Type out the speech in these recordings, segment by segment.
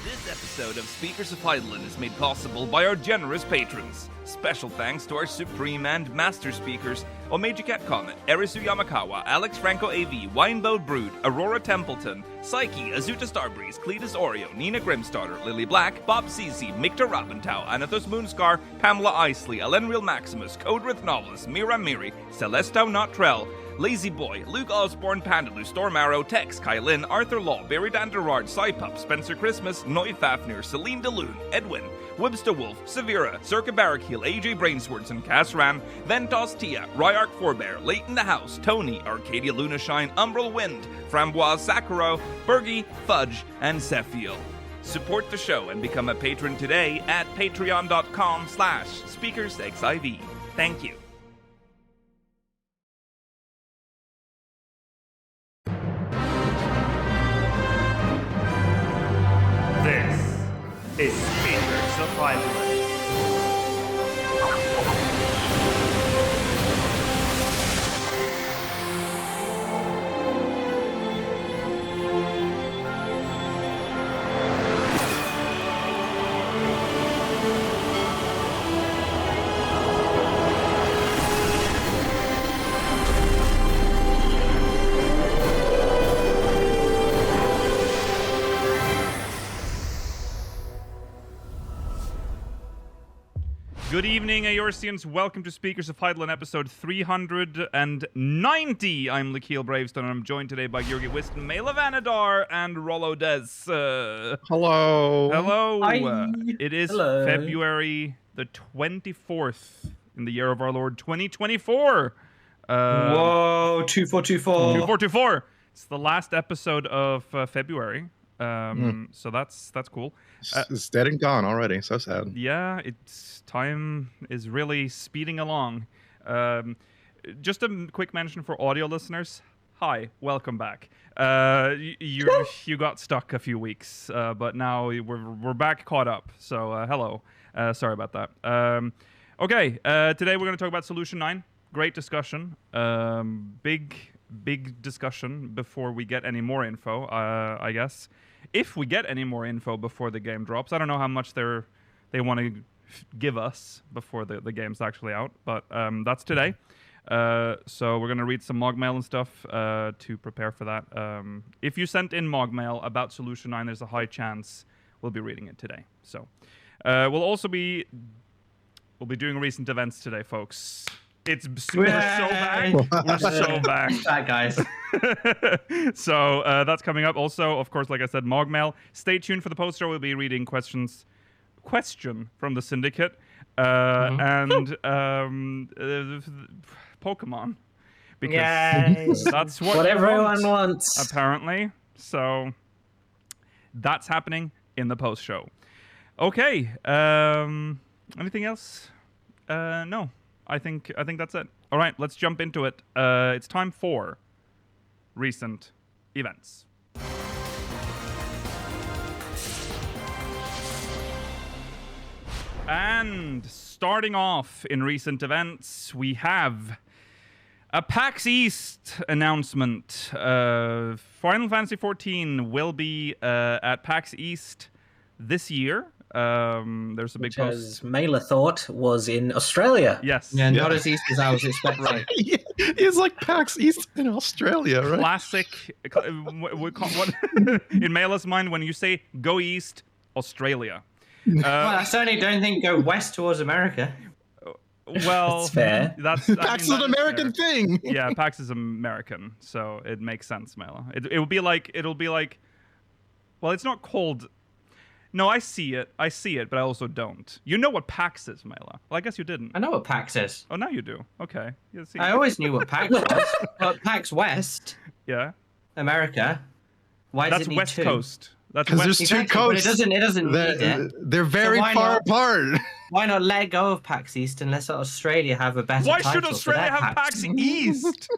This episode of Speakers of Heidelin is made possible by our generous patrons. Special thanks to our supreme and master speakers, Omeji Cat Comet, Erisu Yamakawa, Alex Franco AV, Winebow Brood, Aurora Templeton, Psyche, Azuta Starbreeze, Cletus Oreo, Nina Grimstarter, Lily Black, Bob Cece, Mikta Rabentau, Anathos Moonscar, Pamela Isley, Elenreal Maximus, Codrith Novelist, Mira Miri, Celestau Notrell, Lazy Boy, Luke Osborne, Pandaloo, Storm Arrow, Tex, Kylin, Arthur Law, Barry Danderard, Cypup, Spencer Christmas, Noy Fafnir, Celine DeLune, Edwin, Wibster Wolf, Severa, Circa Barrakiel, AJ Brainswords, and Cass Ram, Ventos Tia, Ryark Forbear, Leighton the House, Tony, Arcadia Lunashine, Umbral Wind, Framboise Sakuro, Bergie, Fudge, and Sephiel. Support the show and become a patron today at patreon.com/SpeakersXIV. Thank you. This is Speakers of Heidelin. Good evening, Eorzeans. Welcome to Speakers of Heidelin, episode 390. I'm Lakeel Bravestone, and I'm joined today by Jurgi Wiston, Mela Vanadar, and Rollo Des. Hello. Hello. Hi. It is Hello. February the 24th in the year of our Lord 2024. Whoa, 2424. 2424. It's the last episode of February. So that's cool. It's dead and gone already. So sad. Yeah, time is really speeding along. Just a quick mention for audio listeners. Hi, welcome back. You got stuck a few weeks, but now we're back caught up. So hello. Sorry about that. Okay, today we're going to talk about Solution 9. Great discussion. Big discussion before we get any more info, I guess. If we get any more info before the game drops. I don't know how much they want to give us before the game's actually out, but that's today. So we're going to read some MogMail and stuff to prepare for that. If you sent in MogMail about Solution 9, there's a high chance we'll be reading it today. So we'll be doing recent events today, folks. We're so back. We're so back. That guys. So that's coming up. Also, of course, like I said, MogMail. Stay tuned for the poster. We'll be reading question from the Syndicate and Pokemon, because that's what everyone wants. Apparently. So that's happening in the post show. Okay. Anything else? No. I think that's it. All right, let's jump into it. It's time for recent events. And starting off in recent events, we have a PAX East announcement. Final Fantasy XIV will be at PAX East this year. There's a big post. As Mela thought was in Australia. Yes. Yeah, not as east as I was expecting. Right. It's like PAX East in Australia, right? Classic. What in Mela's mind, when you say go east, Australia. Well, I certainly don't think go west towards America. Well, That's fair. PAX is an American thing. Yeah, PAX is American, so it makes sense, Mela. It'll be like. Well, it's not called. No, I see it, but I also don't. You know what PAX is, Mela. Well, I guess you didn't. I know what PAX is. Oh, now you do. Okay. You see. I always knew what PAX was. But PAX West, Yeah. America. Why does That's it need West two? Coast. That's Because West. there's two Exactly, but coasts. it doesn't need it. They're very why far not? apart. Why not let go of PAX East and let Australia have a better Why title should for Australia their have PAX East?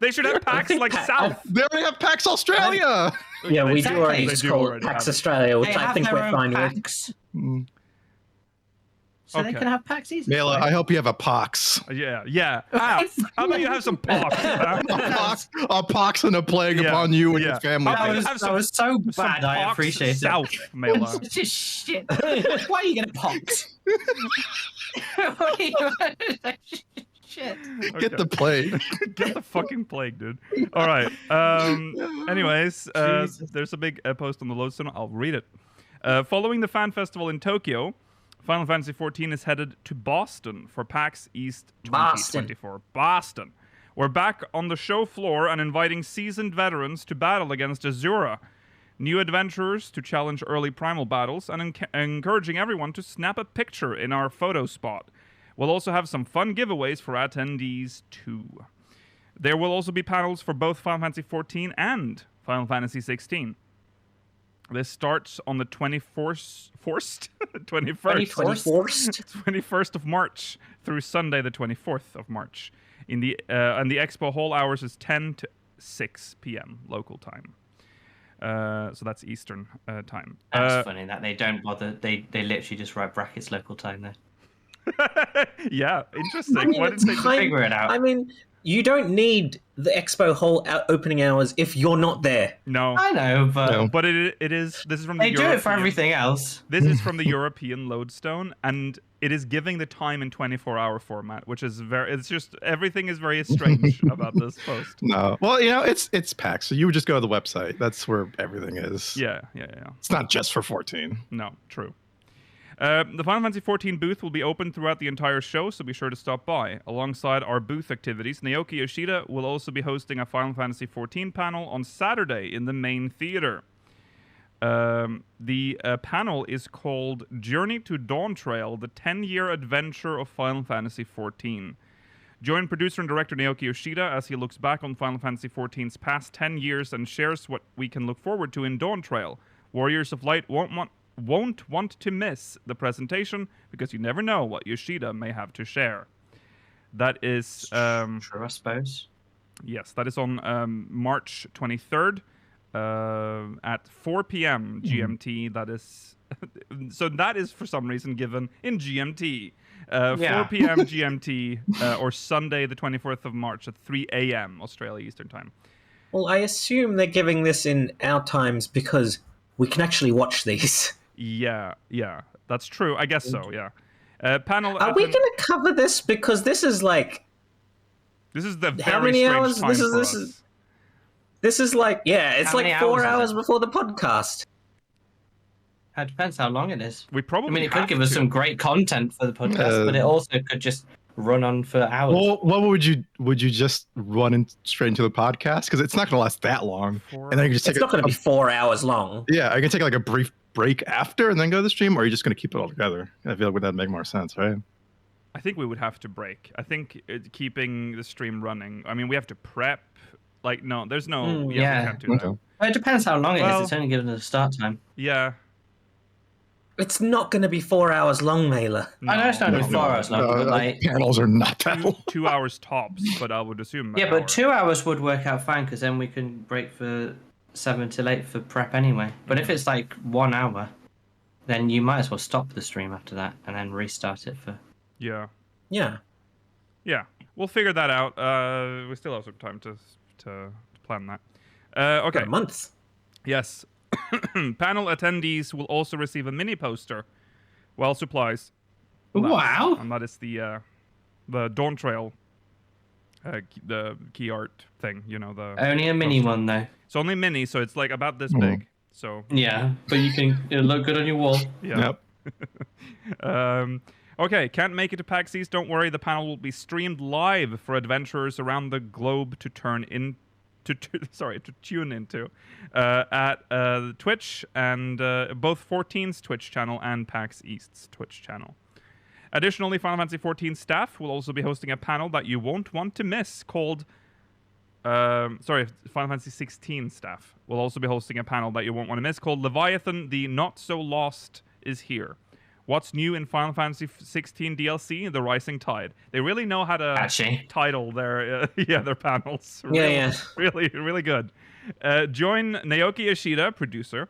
They should have PAX think like South. They already have PAX Australia. Yeah, we Exactly. do already They do call already it PAX have it. Australia, which They I have think their we're own fine with. PAX. so they Okay. can have PAX East. Mela, I hope you have a pox. Yeah. Ah, how about you have some pox? A pox and a plague upon you and your family. How about you That have was so some bad. I pox appreciate it. South, Mela. It's just shit. Why are you gonna pox? Why are you- Shit. Get the plague. Get the fucking plague, dude. All right. Anyways, there's a big post on the Lodestone. I'll read it. Following the fan festival in Tokyo, Final Fantasy XIV is headed to Boston for PAX East 2024. Boston. We're back on the show floor and inviting seasoned veterans to battle against Azura, new adventurers to challenge early primal battles, and encouraging everyone to snap a picture in our photo spot. We'll also have some fun giveaways for attendees too. There will also be panels for both Final Fantasy XIV and Final Fantasy XVI. This starts on the 21st of March through Sunday the 24th of March. And the expo hall hours is 10 to 6 p.m. local time. So that's Eastern time. That's funny that they don't bother. They literally just write brackets local time there. Yeah, interesting. I mean, Why didn't they just figure it out? I mean, you don't need the expo hall opening hours if you're not there. No. I know, but No. But it is. This is from they the do it for European- everything else. This is from the European Lodestone, and it is giving the time in 24-hour format, which is very. It's just everything is very strange about this post. No. Well, it's PAX, so you would just go to the website. That's where everything is. Yeah. It's not just for 14. No, true. The Final Fantasy XIV booth will be open throughout the entire show, so be sure to stop by. Alongside our booth activities, Naoki Yoshida will also be hosting a Final Fantasy XIV panel on Saturday in the main theater. The panel is called Journey to Dawntrail, the 10-year adventure of Final Fantasy XIV. Join producer and director Naoki Yoshida as he looks back on Final Fantasy XIV's past 10 years and shares what we can look forward to in Dawntrail. Warriors of Light won't want to miss the presentation because you never know what Yoshida may have to share. That is True, I suppose. yes, that is on March 23rd at 4 p.m. GMT. That is so that is for some reason given in GMT. 4 p.m. GMT or Sunday the 24th of March at 3 a.m. Australia Eastern Time. Well, I assume they're giving this in our times because we can actually watch these. Yeah, that's true. I guess so. Yeah. Panel. Are we going to cover this? Because this is like... This is the very How many strange hours? time for us. This is like... Yeah, it's How like many 4 hours is hours it? before the podcast. It depends how long it is. We probably. I mean, it have could give us to. some great content for the podcast, but it also could just run on for hours. Well, what would you just run straight into the podcast? Because it's not going to last that long. And then you can just It's take not going to be 4 hours long. Yeah, I can take like a brief break after and then go to the stream, or are you just going to keep it all together? I feel like that'd make more sense, right? I think we would have to break. I think keeping the stream running. I mean, we have to prep. Like, no, there's no. We can't do that. Okay. Well, it depends how long it Well- is. It's only given us a start time. Yeah. It's not going to be 4 hours long, Mailer. I know it's not going to be 4 hours long, but like... Panels are not that long. 2 hours tops, but I would assume. an Yeah, hour. but 2 hours would work out fine, because then we can break for 7 till 8 for prep anyway. But if it's like 1 hour, then you might as well stop the stream after that and then restart it for... Yeah. Yeah. Yeah. We'll figure that out. We still have some time to plan that. Okay. A month. Yes. Panel attendees will also receive a mini poster while supplies last. Wow. And that is the Dawntrail, the key art thing. You know the. Only a mini one, though. It's only mini, so it's like about this Mhm. big. So Yeah, but it'll look good on your wall. yeah. Yep. Okay, can't make it to PAX East? Don't worry, the panel will be streamed live for adventurers around the globe to tune into at Twitch and both 14's Twitch channel and PAX East's Twitch channel. Additionally, Final Fantasy XIV staff will also be hosting a panel that you won't want to miss called... Final Fantasy XVI staff will also be hosting a panel that you won't want to miss called Leviathan, the Not So Lost is Here. What's new in Final Fantasy XVI DLC? The Rising Tide. They really know how to title their their panels. Really, really good. Join Naoki Yoshida, producer.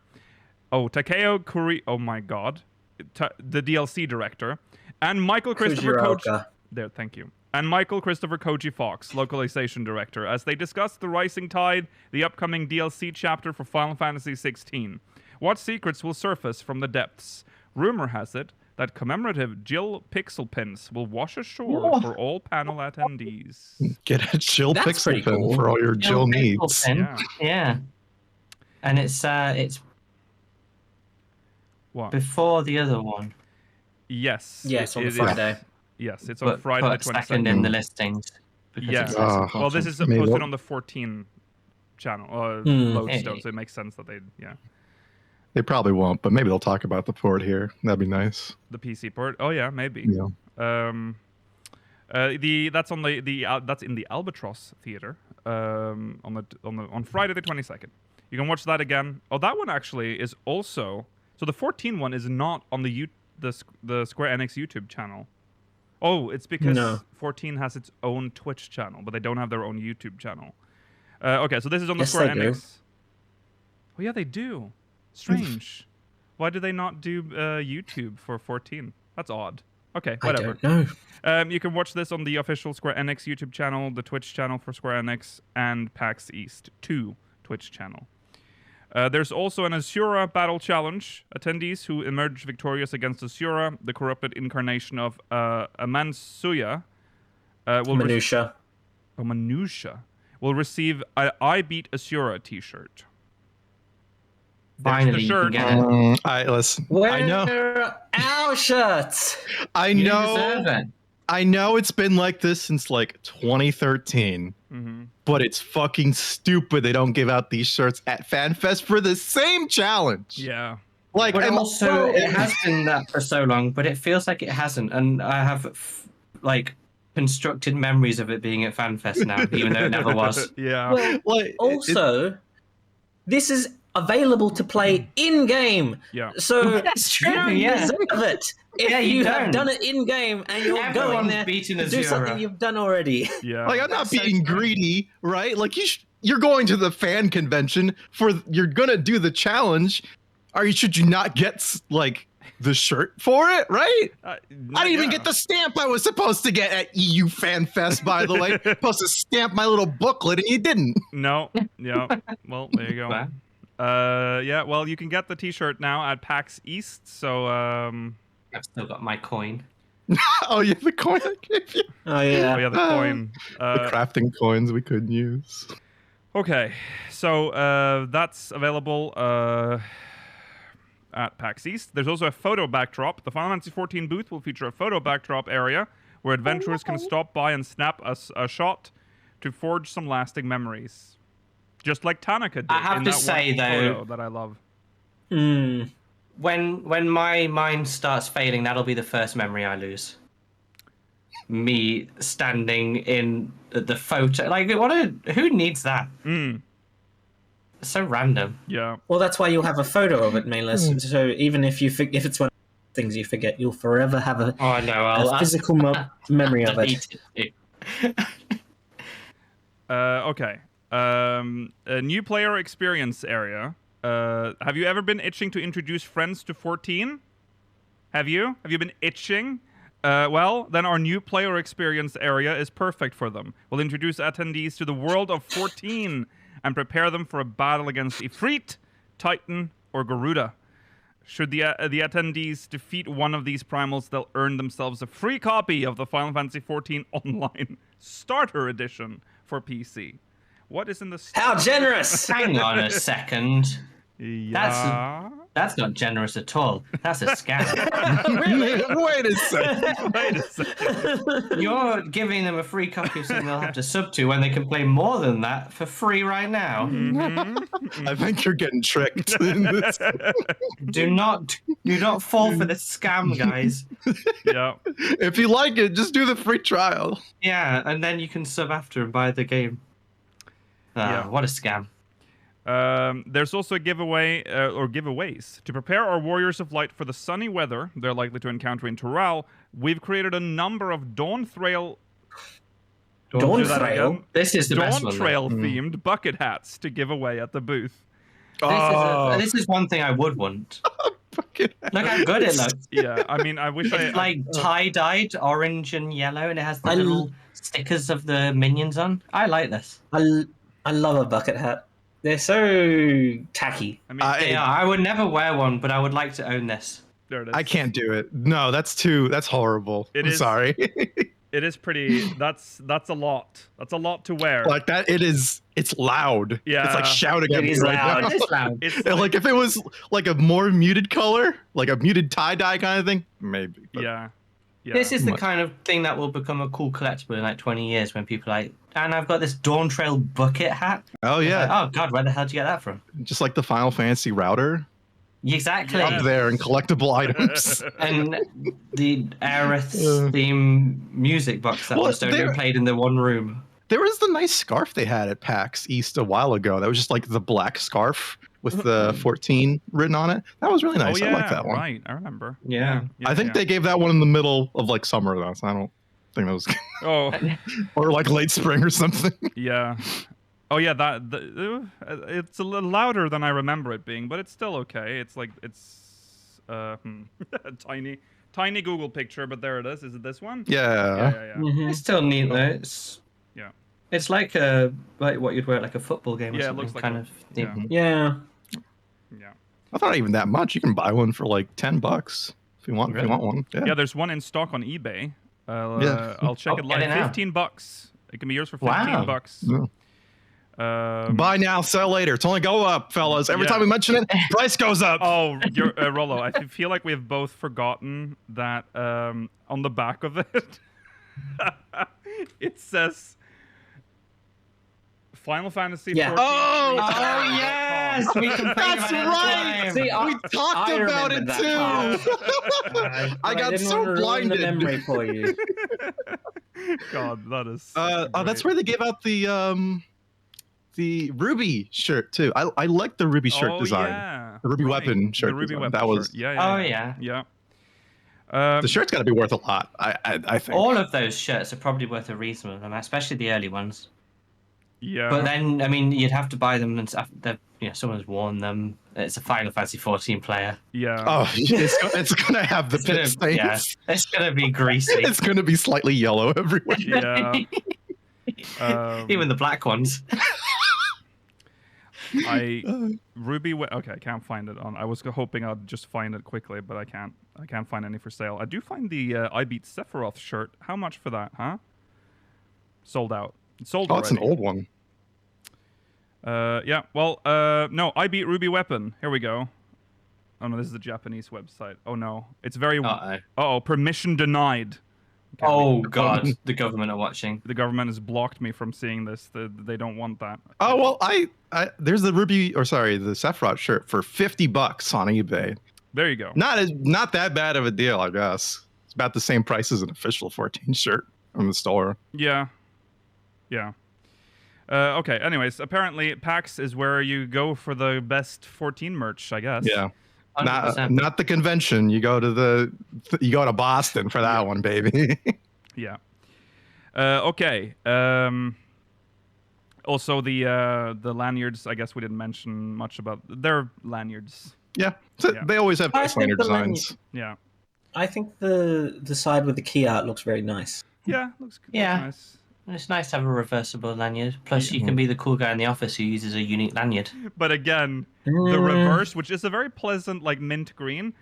Oh, Takeo Kuri. Oh my God, the DLC director, And Michael Christopher Kujiroka. There, thank you. And Michael Christopher Koji Fox, localization director, as they discuss the Rising Tide, the upcoming DLC chapter for Final Fantasy XVI. What secrets will surface from the depths? Rumor has it that commemorative Jill pixel pins will wash ashore for all panel attendees. Get a Jill That's pixel pretty pin cool. for all your Jill needs. Yeah. And it's What? before the other one. Yes. Yes, on it is. Friday. Yes, it's on But Friday the put 22nd. second in the listings. Because Yeah. it's Well, this is Maybe posted what- on the 14 channel, Hmm. Lodestone, so it makes sense that they, They probably won't, but maybe they'll talk about the port here. That'd be nice. the PC port. Oh yeah, maybe. Yeah. That's on that's in the Albatross Theater on Friday the 22nd. You can watch that again. Oh, that one actually is also, so the 14 one is not on the Square Enix YouTube channel. Oh, it's because No. 14 has its own Twitch channel, but they don't have their own YouTube channel. Okay, so this is on the Yes, Square they do. Enix. Oh yeah, they do. Strange. Why do they not do YouTube for 14? That's odd. Okay, whatever. I don't know. You can watch this on the official Square Enix YouTube channel, the Twitch channel for Square Enix, and PAX East 2 Twitch channel. There's also an Asura Battle Challenge. Attendees who emerge victorious against Asura, the corrupted incarnation of Amansuya, Minutia. Manusha, will receive a I Beat Asura t-shirt. Finally, you can get it. Listen. Where I know. are our shirts? I You know. deserve it. I know it's been like this since like 2013, but it's fucking stupid they don't give out these shirts at FanFest for the same challenge. Yeah. Like, But I'm also, it has been that for so long, but it feels like it hasn't. And I have, constructed memories of it being at FanFest now, even though it never was. Yeah. Well, like, also, this is available to play in-game. Yeah. So That's you true, don't yeah. deserve it. If Yeah, you you have don't. done it in-game and you're going Everyone's there beaten to do Azura. something you've done already. Yeah. like I'm not That's so being true. greedy, right? Like you're going to the fan convention you're gonna do the challenge. Should you not get like the shirt for it, right? I didn't even get the stamp I was supposed to get at EU Fan Fest, by the way. Supposed to stamp my little booklet and you didn't. No. Yeah. Well, there you go. Wow. Yeah, well, you can get the t-shirt now at PAX East, so I've still got my coin. Oh yeah, the coin I gave you. Oh yeah. oh yeah, the coin. The crafting coins we couldn't use. Okay, so that's available at PAX East. There's also a photo backdrop. The Final Fantasy XIV booth will feature a photo backdrop area where adventurers can stop by and snap a shot to forge some lasting memories. Just like Tanaka did I have in to that say, one though- photo that I love. When my mind starts fading, that'll be the first memory I lose. Me standing in the photo, like who needs that? It's so random. Yeah. Well, that's why you'll have a photo of it, Mainless. So even if if it's one of the things you forget, you'll forever have a, Oh, I know. a physical memory of it. delete it. Okay. A new player experience area. Have you ever been itching to introduce friends to 14? Have you? Have you been itching? Well, then our new player experience area is perfect for them. We'll introduce attendees to the world of 14 and prepare them for a battle against Ifrit, Titan, or Garuda. Should the attendees defeat one of these primals, they'll earn themselves a free copy of the Final Fantasy XIV Online Starter Edition for PC. What is in the How generous! Hang on a second. Yeah. That's not generous at all. That's a scam. Wait a second. Wait a second. You're giving them a free copy of something they'll have to sub to when they can play more than that for free right now. I think you're getting tricked. In this. Do not fall for this scam, guys. Yeah. If you like it, just do the free trial. Yeah, and then you can sub after and buy the game. Yeah. What a scam. There's also a giveaway or giveaways. To prepare our Warriors of Light for the sunny weather they're likely to encounter in Toral, we've created a number of Dawntrail. Dawntrail? This is the best one. Dawntrail themed bucket hats to give away at the booth. This is one thing I would want. Fucking Look how good it looks. Yeah, I mean, I wish It's like tie-dyed orange and yellow, and it has the little stickers of the minions on. I like this. I love a bucket hat. They're so tacky. I mean, Yeah, I would never wear one, but I would like to own this. there it is. I can't do it. No, that's horrible. It I'm is- sorry. It is pretty. That's a lot. That's a lot to wear. Like that, it's loud. Yeah. It's like shouting at It me is right loud. now. It's loud. It's And, like if it was like a more muted color, like a muted tie-dye kind of thing, maybe. But yeah. This is the Much. kind of thing that will become a cool collectible in like 20 years when people are like, and I've got this Dawntrail bucket hat. Oh yeah, Like, oh god, where the hell did you get that from? just like the Final Fantasy router Exactly. up there in collectible items. And the Aerith theme music box that Well, was only there- played in the one room. There was the nice scarf they had at PAX East a while ago. That was just like the black scarf with the 14 written on it. That was really nice. Oh yeah, I like that one. right. I remember. Yeah. Yeah, I think yeah. they gave that one in the middle of like summer though, so I don't think that was Oh or like late spring or something. yeah. Oh yeah. It's a little louder than I remember it being, but it's still okay. It's like it's tiny Google picture, but there it is. Is it this one? Yeah. Yeah. It's still neat though. It's Yeah. It's like what you'd wear at like a football game or Yeah, it something looks like kind a- of yeah. thing. Yeah. Yeah. I thought even that much. You can buy one for like $10 if you want. If Really? you want one. Yeah. Yeah, there's one in stock on eBay. Yeah. I'll check Oh, it get live. it now. $15. It can be yours for 15 Wow. bucks. Yeah. Buy now, sell later. It's only go up, fellas. Every Yeah. time we mention it, price goes up. Oh, you're, Rollo, I feel like we've both forgotten that on the back of it, it says Final Fantasy Yeah. 14. Oh, yes, we complained That's about it right. all the See, time. We talked I about remember it that too. I got didn't so want to ruin the blinded. memory for you. God, that is. That's where they gave out the Ruby shirt too. I like the Ruby shirt design. Yeah. The Ruby weapon shirt The Ruby design. weapon That was- shirt. Yeah. Oh, Yeah. The shirt's got to be worth a lot. I think. All of those shirts are probably worth a reasonable amount, especially the early ones. Yeah. But then, I mean, you'd have to buy them and stuff. Someone's worn them. It's a Final Fantasy 14 player. Yeah. Oh, it's gonna have the It's gonna, pit stains. yeah, it's gonna be greasy. It's gonna be slightly yellow everywhere. Yeah. Even the black ones. Okay, I can't find it on. I was hoping I'd just find it quickly, but I can't. I can't find any for sale. I do find the I Beat Sephiroth shirt. How much for that, huh? Sold out. It's sold Oh, already. it's an old one. Yeah. Well, no. I Beat Ruby Weapon. Here we go. Oh no, this is the Japanese website. Oh no, it's very. Uh-oh, permission denied. Okay, Oh god, the government are watching. The government has blocked me from seeing this. They don't want that. Oh well, I there's the the Sephiroth shirt for $50 on eBay. There you go. Not that bad of a deal, I guess. It's about the same price as an official 14 shirt from the store. Yeah. Yeah. Okay. Anyways, apparently PAX is where you go for the best 14 merch, I guess. Yeah. 100%. Not the convention. You go to Boston for that one, baby. Yeah. Okay. Also, the lanyards. I guess we didn't mention much about. They're lanyards. Yeah. So Yeah. they always have I nice think lanyard the designs. Yeah. I think the side with the key art looks very nice. Yeah. Looks good. Yeah. Nice. It's nice to have a reversible lanyard. Plus, you can be the cool guy in the office who uses a unique lanyard. But again, the reverse, which is a very pleasant, like mint green,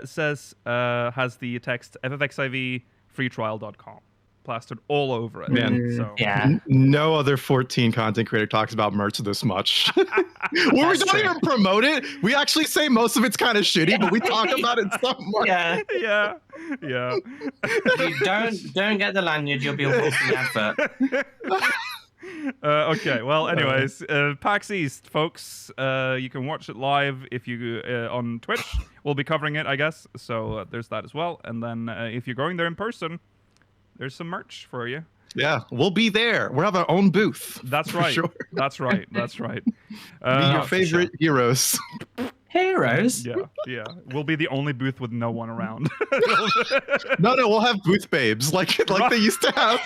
says has the text FFXIV freetrial.com plastered all over it. Man. So Yeah. No other 14 content creator talks about merch this much. we That's don't true. even promote it. We actually say most of it's kind of shitty, but we talk about it so much. Yeah. yeah. Yeah. If you don't get the lanyard, you'll be a wolf in the advert. Okay. Well, anyways, PAX East, folks. You can watch it live if you on Twitch. We'll be covering it, I guess. So there's that as well. And then if you're going there in person, there's some merch for you. Yeah, we'll be there. We'll have our own booth. That's for right. Sure. That's right. That's right. Be your for favorite heroes. Heroes? Yeah. We'll be the only booth with no one around. No, we'll have booth babes like they used to have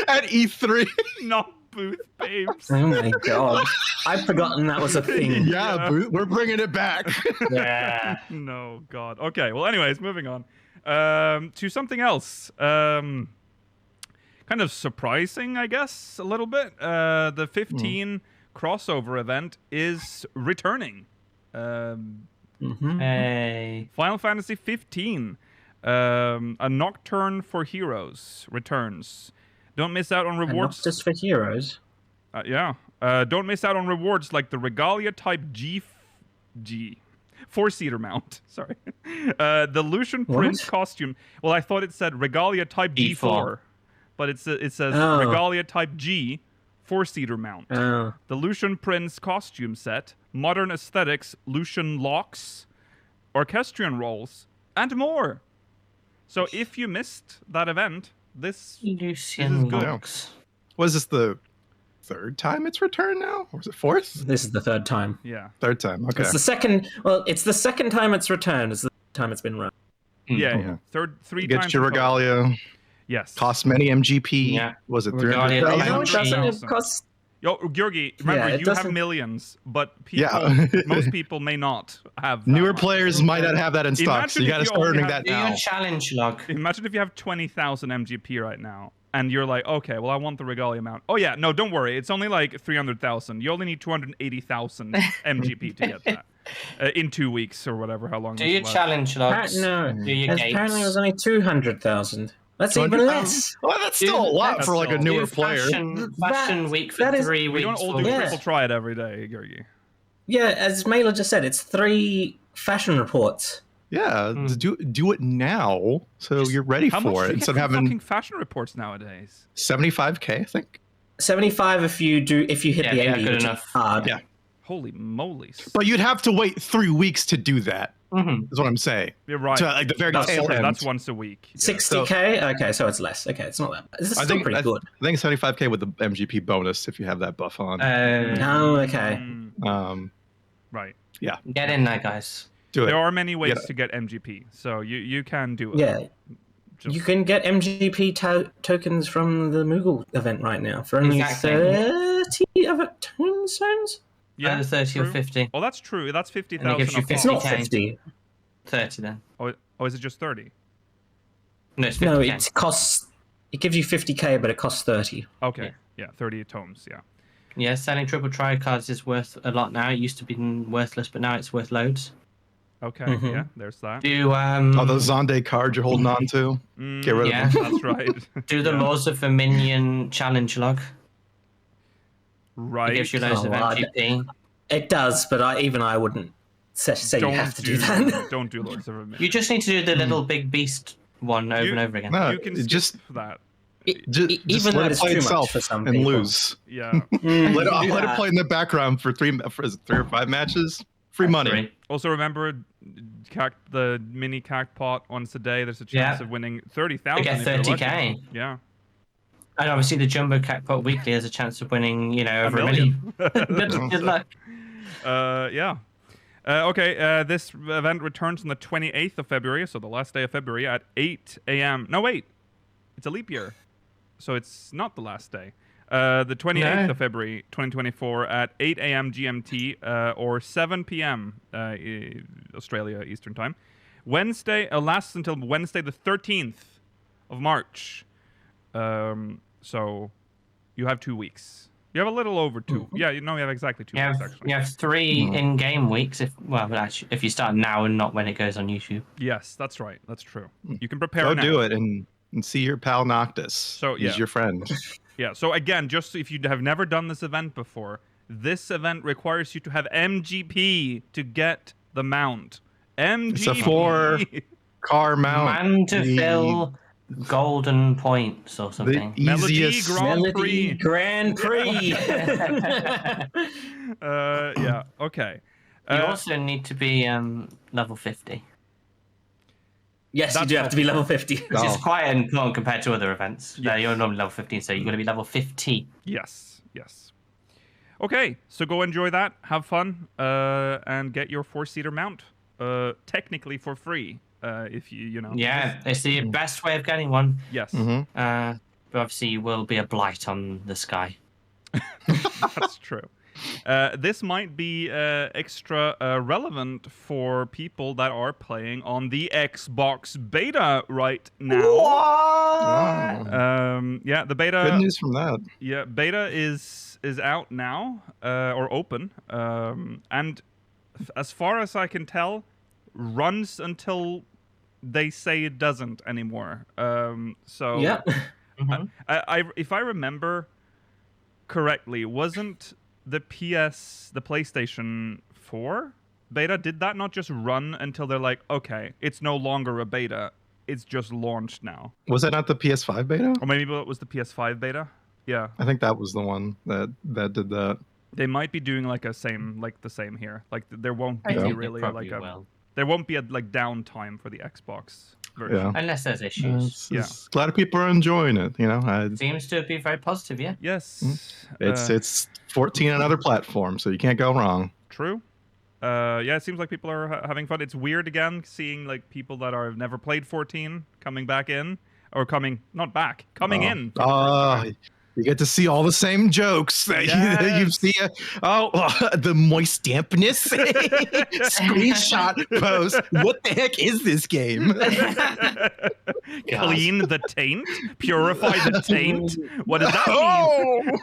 at E3. Not Booth babes. Oh my god. I'd forgotten that was a thing. Yeah, Booth, we're bringing it back. Yeah. No, God. Okay, well, anyways, moving on. To something else. Kind of surprising, I guess, a little bit. The 15 crossover event is returning. Hey. Final Fantasy 15. A Nocturne for Heroes returns. Don't miss out on And rewards. not just for heroes. Yeah. Don't miss out on rewards like the Regalia Type G 4-seater mount. Sorry. The Lucian Prince costume. Well, I thought it said Regalia Type G4, but it says Regalia Type G 4-seater mount. Oh. The Lucian Prince costume set, modern aesthetics, Lucian locks, orchestrion rolls, and more. So if you missed that event, this Lucian good. locks. Was this the third time it's returned now? Or was it fourth? This is the third time. yeah. Third time. Okay. It's the second. Well, it's the second time it's returned. It's the time it's been run. Yeah. Three Get times. your in total. regalia. Yes. Cost many MGP. Yeah. Was it Regalia 300,000? No, it doesn't. It 100,000. costs. Yo, Georgi, remember, Yeah, it you have doesn't- millions, but people, Yeah. most people may not have that Newer much. players might not have that in stock, Imagine so you if got to you start only earning have- that Do now. your challenge log. Imagine if you have 20,000 MGP right now, and you're like, okay, well, I want the Regalia mount. Oh, yeah, no, don't worry. It's only like 300,000. You only need 280,000 MGP to get that in 2 weeks or whatever, how long Do this your lasts. challenge logs. No, Do your gates. apparently it was only 200,000. That's even 200,000? less. Well, that's still a lot that's for like a still- newer Do player. Fashion week for that is- 3 We weeks. don't all 4 do weeks. triple try it every day, Georgi. Yeah, as Mailer just said, it's 3 fashion reports. Yeah, do it now so you're ready How much for do it you instead of get from having fucking fashion reports nowadays? 75k, I think. 75 if you hit Yeah, the yeah, 80, good which enough. is hard. Yeah. Holy moly. But you'd have to wait 3 weeks to do that. Mhm. Is what I'm saying. You're right. To like the very tail end. That's once a week. Yeah. 60k? Okay, so it's less. Okay, it's not that bad. This is I still think pretty good. I think 75k with the MGP bonus if you have that buff on. Oh, okay. Right. Get in there, guys. Do it. There are many ways Yeah. to get MGP, so you can do it. Yeah. Just- You can get MGP tokens from the Moogle event right now for only Exactly. 30 of it tombstones? Yeah, Either 30 or true. 50. Oh, that's true. That's And 50,000. it gives you off. It's not 50K. 50. 30 then. Oh, is it just 30? No, it's 50. No, it costs. It gives you 50k, but it costs 30. Okay. Yeah, 30 tomes. Yeah. Yeah, selling triple try cards is worth a lot now. It used to be worthless, but now it's worth loads. Okay. Mhm. Yeah, there's that. Do All those Zonde cards you're holding on to. Get rid Yeah. of them. That's right. do the Yeah. Laws of Dominion challenge log. It Right. gives you loads Oh, of wow. MGP. It does, but I wouldn't say you have to do that. Don't do Lords of Dominion. You just need to do the little big beast one over and over again. No, You can it skip just that. just Even let that it is play too much itself for some and people. lose. Yeah. Let do it that. play in the background for three or 5 matches. Free money. 3. Also, remember the mini cac pot once a day. There's a chance Yeah. of winning 30,000. You get if you're 30K. lucky. Yeah. And obviously the Jumbo Catpot Weekly has a chance of winning, over a million. Good luck. Yeah. Okay, this event returns on the 28th of February, so the last day of February at 8 a.m. No, wait. It's a leap year. So it's not the last day. The 28th No. of February, 2024 at 8 a.m. GMT or 7 p.m. Australia Eastern Time. Wednesday, lasts until Wednesday the 13th of March. So you have 2 weeks. You have a little over 2. Yeah, you have exactly 2 You weeks, have, actually. you have 3 in-game weeks if you start now and not when it goes on YouTube. Yes, that's right. That's true. You can prepare Go now. do it and see your pal Noctis. So, He's yeah. your friend. Yeah, so again, just if you have never done this event before, this event requires you to have MGP to get the mount. MGP! It's a 4-car mount. Manderville Golden Points or The something. Melody easiest. Grand Melody Prix. Grand Prix. Yeah, okay. You also need to be level 50, Yes, you That's do have to be level 50. which is quite important compared to other events. Yeah. You're normally level 15, so you're going to be level 50. Yes, yes. Okay, so go enjoy that, have fun, and get your 4-seater mount. Technically for free, if you know. Yeah, it's the best way of getting one. Yes. Mm-hmm. But obviously, you will be a blight on the sky. That's true. This might be extra relevant for people that are playing on the Xbox beta right now. Wow. Yeah, the beta. Good news from that. Yeah, beta is out now or open, and as far as I can tell, runs until they say it doesn't anymore. So Yeah. I if I remember correctly, wasn't the PlayStation 4 beta, did that not just run until they're like, okay, it's no longer a beta, it's just launched now? Was that not the PS5 beta? Or maybe it was the PS5 beta? Yeah. I think that was the one that did that. They might be doing the same here. Like there won't be really there won't be a downtime for the Xbox version. Yeah. Unless there's issues. It's glad people are enjoying it. Seems to be very positive, yeah. Yes. It's 14 on other platforms, so you can't go wrong. True. Yeah, it seems like people are having fun. It's weird again seeing people that have never played 14 coming back in, or coming in. You get to see all the same jokes that you see. The moist dampness screenshot post. What the heck is this game? Clean the taint, purify the taint. What does that mean?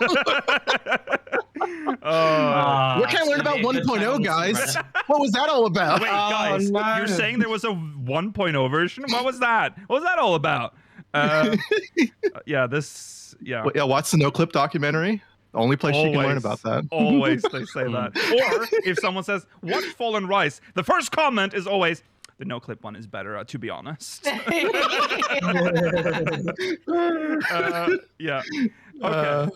What can I learn about 1.0, guys? What was that all about? Wait, guys, you're saying there was a 1.0 version? What was that? What was that all about? Yeah. Well, watch the No Clip documentary. The only place you can learn about that. Always they say that. Or if someone says, watch Fallen Rise, the first comment is always, the No Clip one is better, to be honest. Yeah. Okay.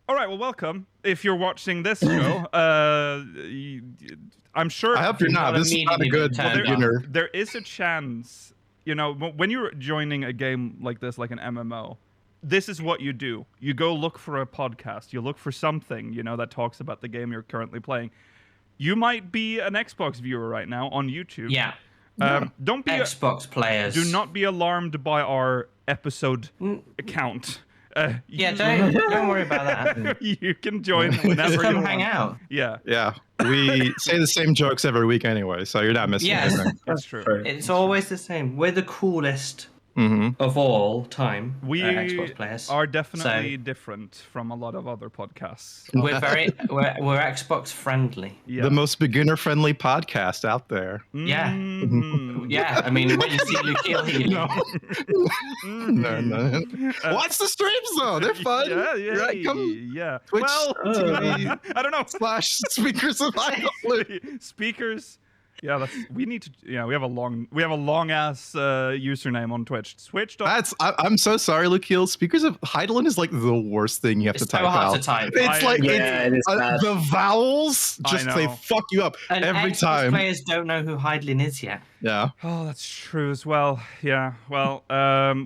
All right, well, welcome. If you're watching this show, I'm sure... I hope you're not. This is not a good beginner. There is a chance... when you're joining a game like this, like an MMO, this is what you do. You go look for a podcast. You look for something, that talks about the game you're currently playing. You might be an Xbox viewer right now on YouTube. Yeah. Don't be Xbox players. Do not be alarmed by our episode count. Don't worry about that. You can join whenever you want. Hang out. Yeah. Yeah. We say the same jokes every week anyway, so you're not missing anything. That's true. It's always the same. We're the coolest of all time. We Xbox players are definitely different from a lot of other podcasts. We're we're Xbox friendly. Yeah. The most beginner friendly podcast out there. Yeah. Yeah. I mean, when you see Luke No. Watch the streams though; they're fun. Yeah. Right? Come Twitch TV. I don't know. /Speakers of Speakers. Yeah, we need to. Yeah, we have a long ass username on Twitch. Twitch. I'm so sorry, Luke. Speakers of Heidelin is like the worst thing you have to type out. It's so hard to type. It's it is bad. The vowels they fuck you up and every Xbox time. Players don't know who Heidelin is yet. Yeah. Oh, that's true as well. Yeah. Well, try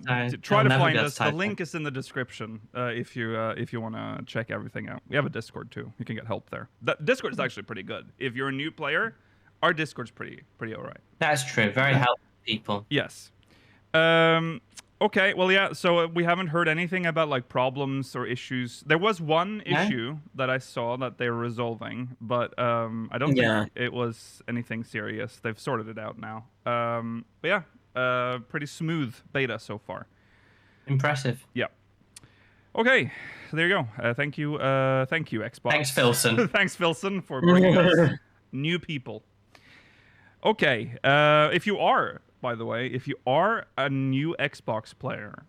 to find us. The link is in the description if you want to check everything out. We have a Discord too. You can get help there. The Discord is actually pretty good. If you're a new player, our Discord's pretty all right. That's true. Very helpful people. Yes. Okay. Well, yeah. So we haven't heard anything about problems or issues. There was one issue that I saw that they were resolving, but I don't think it was anything serious. They've sorted it out now. But yeah, pretty smooth beta so far. Impressive. Yeah. Okay. So there you go. Thank you, Xbox. Thanks, Philson. Thanks, Philson, for bringing us new people. Okay, if you are a new Xbox player,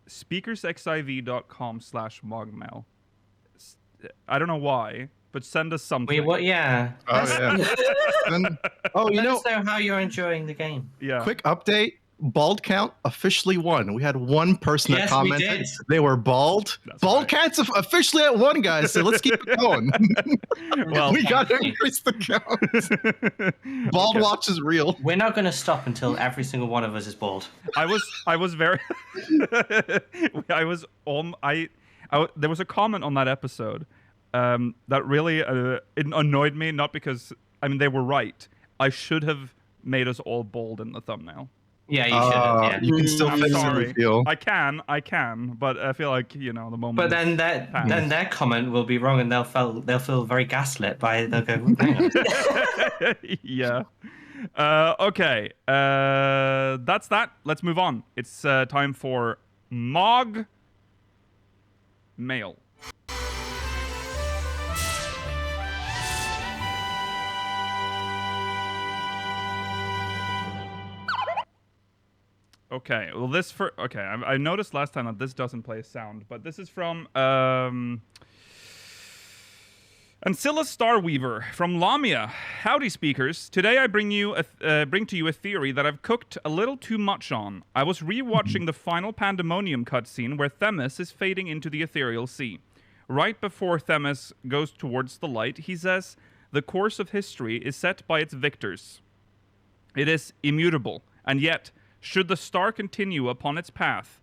speakersxiv.com/MogMail. I don't know why, but send us something. Wait, what? Yeah. Oh, yeah. Let us know how you're enjoying the game. Yeah. Quick update. Bald count officially won. We had one person that commented. We did. They were bald. That's bald right. counts officially at one, guys. So let's keep it going. Well, we got to increase the count. Bald watch is real. We're not going to stop until every single one of us is bald. I was very. There was a comment on that episode that really it annoyed me. Not because they were right. I should have made us all bald in the thumbnail. Yeah, you should have. Yeah. You can still I'm fix it, sorry. we feel. I can, but I feel like the moment. But then passed. their comment will be wrong, and they'll feel very gaslit by they'll go. Hang on. Yeah. Okay. That's that. Let's move on. It's time for MogMail. Okay, well I noticed last time that this doesn't play a sound, but this is from Ancilla Starweaver from Lamia. Howdy, speakers. Today I bring to you a theory that I've cooked a little too much on. I was rewatching the final Pandemonium cutscene where Themis is fading into the ethereal sea. Right before Themis goes towards the light, he says, "The course of history is set by its victors. It is immutable, and yet, should the star continue upon its path?"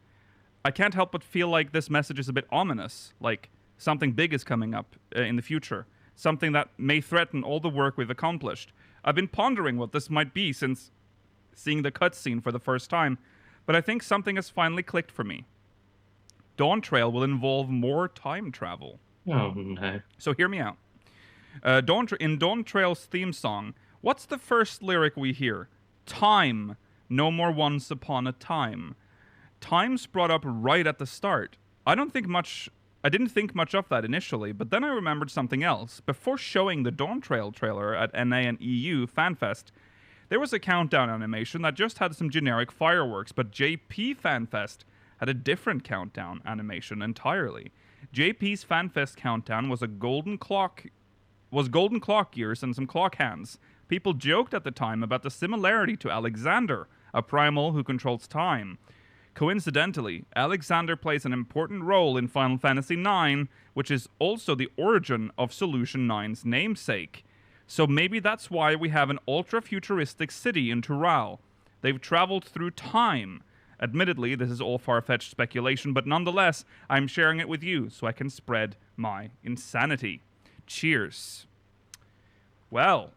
I can't help but feel like this message is a bit ominous, like something big is coming up in the future, something that may threaten all the work we've accomplished. I've been pondering what this might be since seeing the cutscene for the first time, but I think something has finally clicked for me. Dawntrail will involve more time travel. Oh no. So hear me out. In Dawntrail's theme song, what's the first lyric we hear? Time. No more once upon a time. Time's brought up right at the start. I didn't think much of that initially, but then I remembered something else. Before showing the Dawntrail trailer at NA and EU FanFest, there was a countdown animation that just had some generic fireworks, but JP FanFest had a different countdown animation entirely. JP's FanFest countdown was golden clock gears and some clock hands. People joked at the time about the similarity to Alexander, a primal who controls time. Coincidentally, Alexander plays an important role in Final Fantasy IX, which is also the origin of Solution 9's namesake. So maybe that's why we have an ultra-futuristic city in Tural. They've traveled through time. Admittedly, this is all far-fetched speculation, but nonetheless, I'm sharing it with you so I can spread my insanity. Cheers. Well,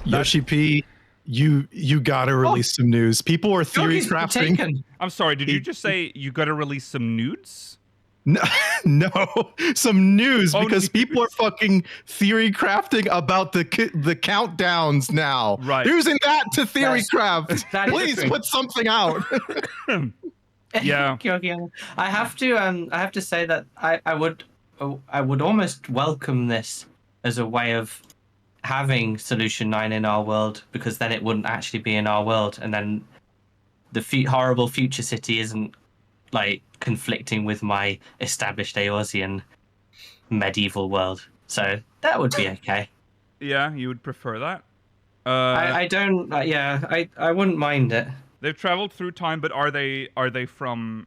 Yoshi P, you gotta release some news. People are theory Yogi's been crafting. taken. I'm sorry, did you just say you gotta release some nudes? No, some news Oh, because news. people are fucking theory crafting about the countdowns now. Right. Using that to theory craft. that is Please true. put something out. Yeah. I have to say that I would almost welcome this as a way of having Solution 9 in our world, because then it wouldn't actually be in our world, and then the horrible future city isn't like conflicting with my established Eorzean medieval world. So that would be okay. Yeah, you would prefer that? I don't. I wouldn't mind it. They've traveled through time, but are they from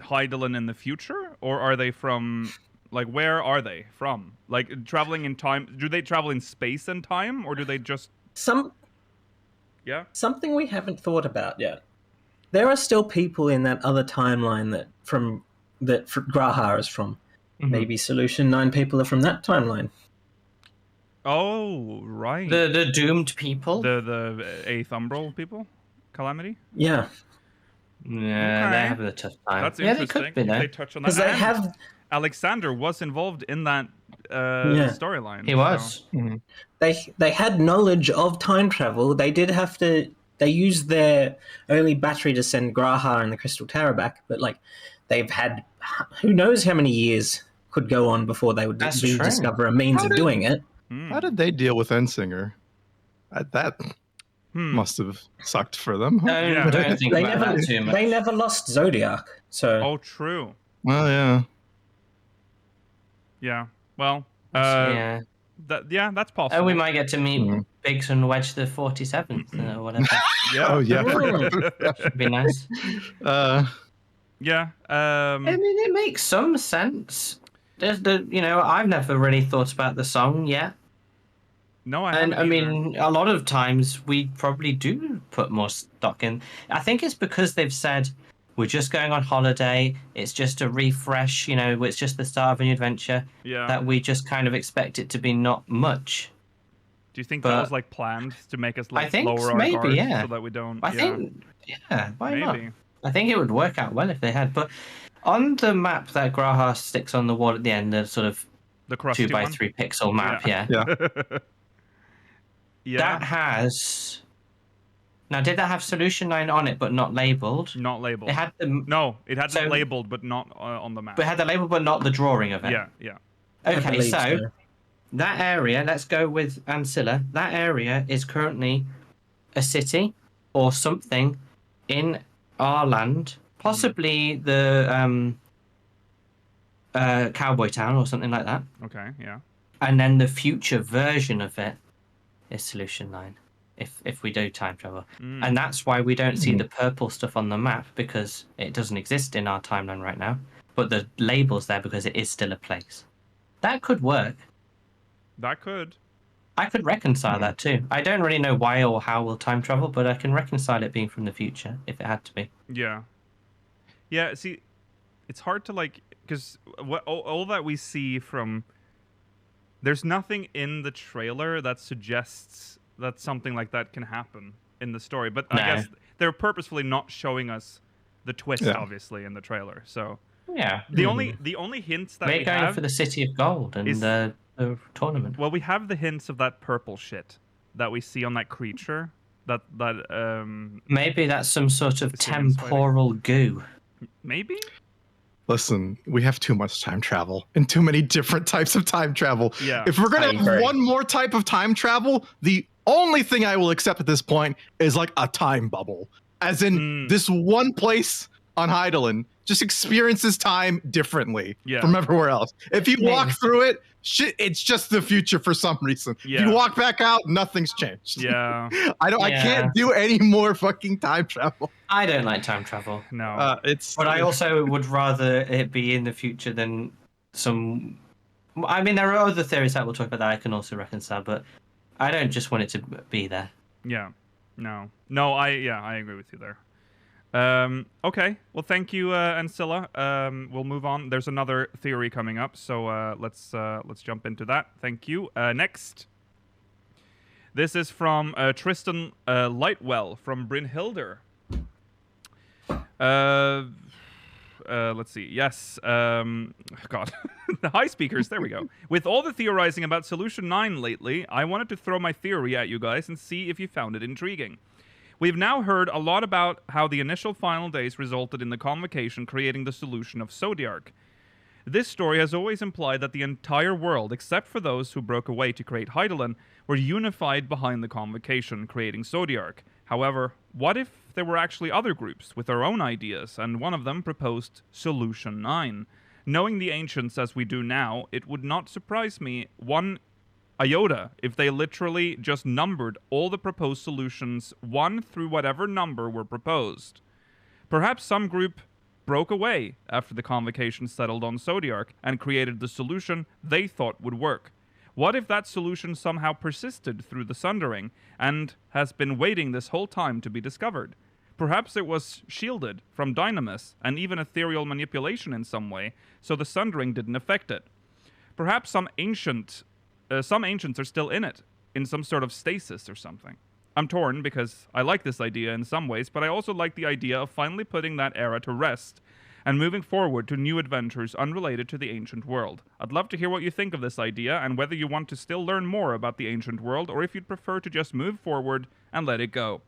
Hydaelyn in the future, or are they from where are they from? Like traveling in time? Do they travel in space and time, or do they just? Yeah. Something we haven't thought about yet. There are still people in that other timeline that Graha is from. Mm-hmm. Maybe Solution 9 people are from that timeline. Oh, right. The doomed people. The eighth Umbral people, Calamity. Yeah, Yeah, Okay. they're having a tough time. That's yeah, interesting. they could be if though. they touch on that. because they And have Alexander was involved in that storyline. He was. So. they had knowledge of time travel. They did have to. They used their early battery to send Graha and the Crystal Tower back, but they've had who knows how many years could go on before they would That's true. discover a means of doing it. How did they deal with Ensinger? That must have sucked for them. Huh? Yeah. Don't think They about never, that too much. they never lost Zodiac, so Oh, true. Well, yeah. Yeah. Well. yeah. That's possible. Oh, we might get to meet Biggs and Wedge the 47th or whatever. Yeah. Oh, yeah. Should be nice. Yeah. I mean, it makes some sense. I've never really thought about the song yet. No, I haven't. And I mean, a lot of times we probably do put more stock in. I think it's because they've said we're just going on holiday. It's just a refresh. It's just the start of a new adventure. Yeah. That we just kind of expect it to be not much. Do you think that But was like planned to make us like I think lower our maybe, guard yeah. so that we don't? I think, why not? Maybe. I think it would work out well if they had. But on the map that Graha sticks on the wall at the end, the sort of The crusty 2x3 pixel map, yeah. Yeah. That has. Now, did that have Solution 9 on it, but not labeled? Not labeled. It had the. No, it had So- it labeled, but not on the map. But it had the label, but not the drawing of it. Yeah. I Okay, believe so that area, let's go with Ancilla. That area is currently a city or something in our land, possibly the cowboy town or something like that. Okay, yeah. And then the future version of it is Solution 9, if we do time travel. And that's why we don't see the purple stuff on the map, because it doesn't exist in our timeline right now. But the label's there because it is still a place. That could work. That could. I could reconcile that too. I don't really know why or how we'll time travel, but I can reconcile it being from the future if it had to be. Yeah. Yeah, see, it's hard to like, because all that we see from. There's nothing in the trailer that suggests that something like that can happen in the story. But I guess they're purposefully not showing us the twist, obviously, in the trailer. So Yeah. the only hints that We're we going have for the City of Gold and is- the tournament. well, we have the hints of that purple shit that we see on that creature. That Maybe that's some sort of It's human spider. temporal goo. maybe. Listen, we have too much time travel and too many different types of time travel. Yeah. If we're I gonna have agree. one more type of time travel, the only thing I will accept at this point is like a time bubble. As in this one place on Heidelin just experiences time differently from everywhere else. If you walk through it, shit, it's just the future for some reason. If you walk back out, nothing's changed. Yeah. I can't do any more fucking time travel. I don't like time travel. No. But I also would rather it be in the future than some. I mean, there are other theories that we'll talk about that I can also reconcile, but I don't just want it to be there. Yeah. No. I agree with you there. Okay. Well, thank you, Ancilla. We'll move on. There's another theory coming up, so let's jump into that. Thank you. Next. This is from Tristan Lightwell from Brynhilder. Let's see. Yes. God. The high speakers. There we go. With all the theorizing about Solution 9 lately, I wanted to throw my theory at you guys and see if you found it intriguing. We've now heard a lot about how the initial final days resulted in the convocation creating the solution of Zodiark. This story has always implied that the entire world, except for those who broke away to create Heidelin, were unified behind the convocation, creating Zodiark. However, what if there were actually other groups with their own ideas, and one of them proposed Solution 9? Knowing the ancients as we do now, it would not surprise me one iota if they literally just numbered all the proposed solutions 1 through whatever number were proposed. Perhaps some group broke away after the convocation settled on Zodiark and created the solution they thought would work. What if that solution somehow persisted through the Sundering and has been waiting this whole time to be discovered? Perhaps it was shielded from Dynamis and even ethereal manipulation in some way, so the Sundering didn't affect it. Perhaps some ancients are still in it, in some sort of stasis or something. I'm torn because I like this idea in some ways, but I also like the idea of finally putting that era to rest and moving forward to new adventures unrelated to the ancient world. I'd love to hear what you think of this idea and whether you want to still learn more about the ancient world or if you'd prefer to just move forward and let it go.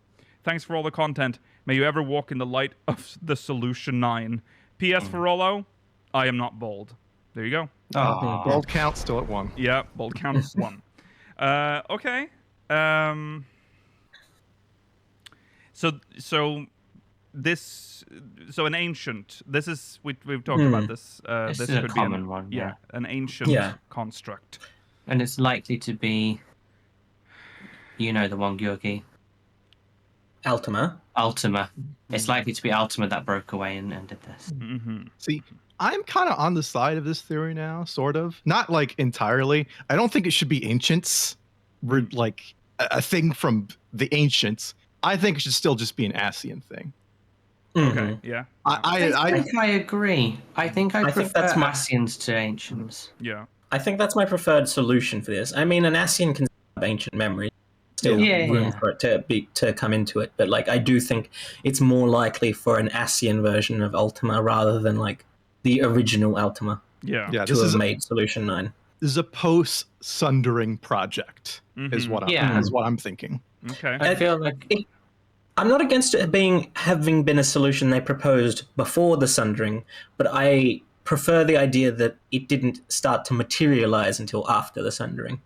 Thanks for all the content. May you ever walk in the light of the Solution 9. P.S. for Rollo, I am not bold. There you go. Bold count still at 1. Yeah, bold count 1. Okay. So an ancient. This is we've talked about this. This This is a could common be one, an ancient construct. And it's likely to be, you know, the one, Georgi. Ultima. It's likely to be Ultima that broke away and did this. Mm-hmm. See, I'm kind of on the side of this theory now, sort of. Not like entirely. I don't think it should be ancients. We're like a thing from the ancients. I think it should still just be an Ascian thing. Okay. Yeah. I think I agree. I think I prefer that's my- Ascians to Ancients. Yeah. I think that's my preferred solution for this. I mean, an Ascian can ancient memory. Still Yeah. room for it to come into it, but like I do think it's more likely for an Ascian version of Ultima rather than like the original Ultima Yeah. Yeah, to this have is made Solution 9. a post-sundering project, is what I'm thinking. Okay. I feel like I'm not against it having been a solution they proposed before the Sundering, but I prefer the idea that it didn't start to materialize until after the Sundering.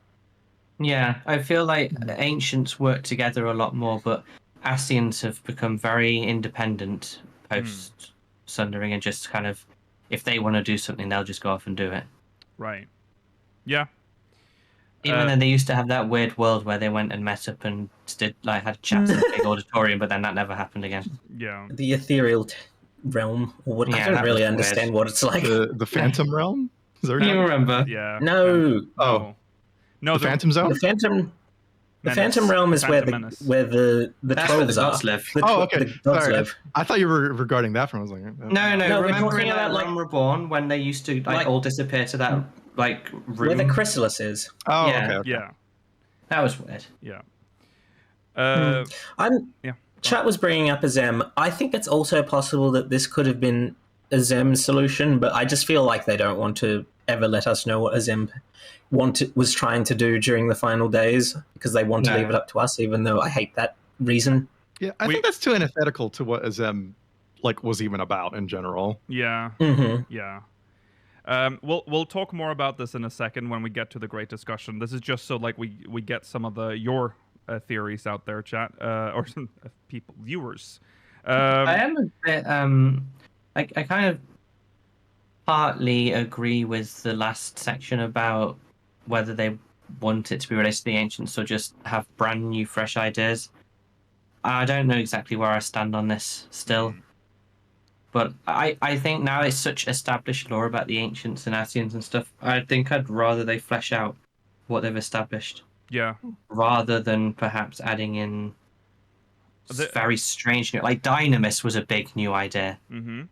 Yeah, I feel like the ancients work together a lot more, but Ascians have become very independent post Sundering, and just kind of, if they want to do something, they'll just go off and do it. Right. Yeah. Even though they used to have that weird world where they went and met up and did like had chats in a big auditorium, but then that never happened again. Yeah. The ethereal realm, or what? I Yeah, don't that really was understand weird. what it's like. The Phantom Realm? Is there You no? remember? Yeah. No, Oh, No. the Phantom Zone? the Phantom. The Menace. Phantom Realm is where Phantom the Menace. That's where the trolls are. gods live. Oh, okay. The gods Sorry. live. I thought you were regarding that from. I was like, No, No, we're remember talking in about, like- Realm Reborn when they used to Like- all disappear to that like Where room? the chrysalis is. Oh, Yeah. okay. Yeah. That was weird. Yeah. I'm. Yeah. Chat was bringing up a Zem. I think it's also possible that this could have been a Zem solution, but I just feel like they don't want to ever let us know what a Zem was trying to do during the final days, because they want to No. leave it up to us, even though I hate that reason. Yeah, I think that's too antithetical to what Azem was even about in general. Yeah. Mm-hmm. Yeah. We'll talk more about this in a second when we get to the great discussion. This is just so like we get some of your theories out there, chat, or some people, viewers. I am a bit I kind of partly agree with the last section about whether they want it to be related to the ancients or just have brand new fresh ideas. I don't know exactly where I stand on this still. But I think now it's such established lore about the ancients and Ascians and stuff. I think I'd rather they flesh out what they've established Yeah. rather than perhaps adding in very strange new. Like Dynamis was a big new idea, Mm-hmm.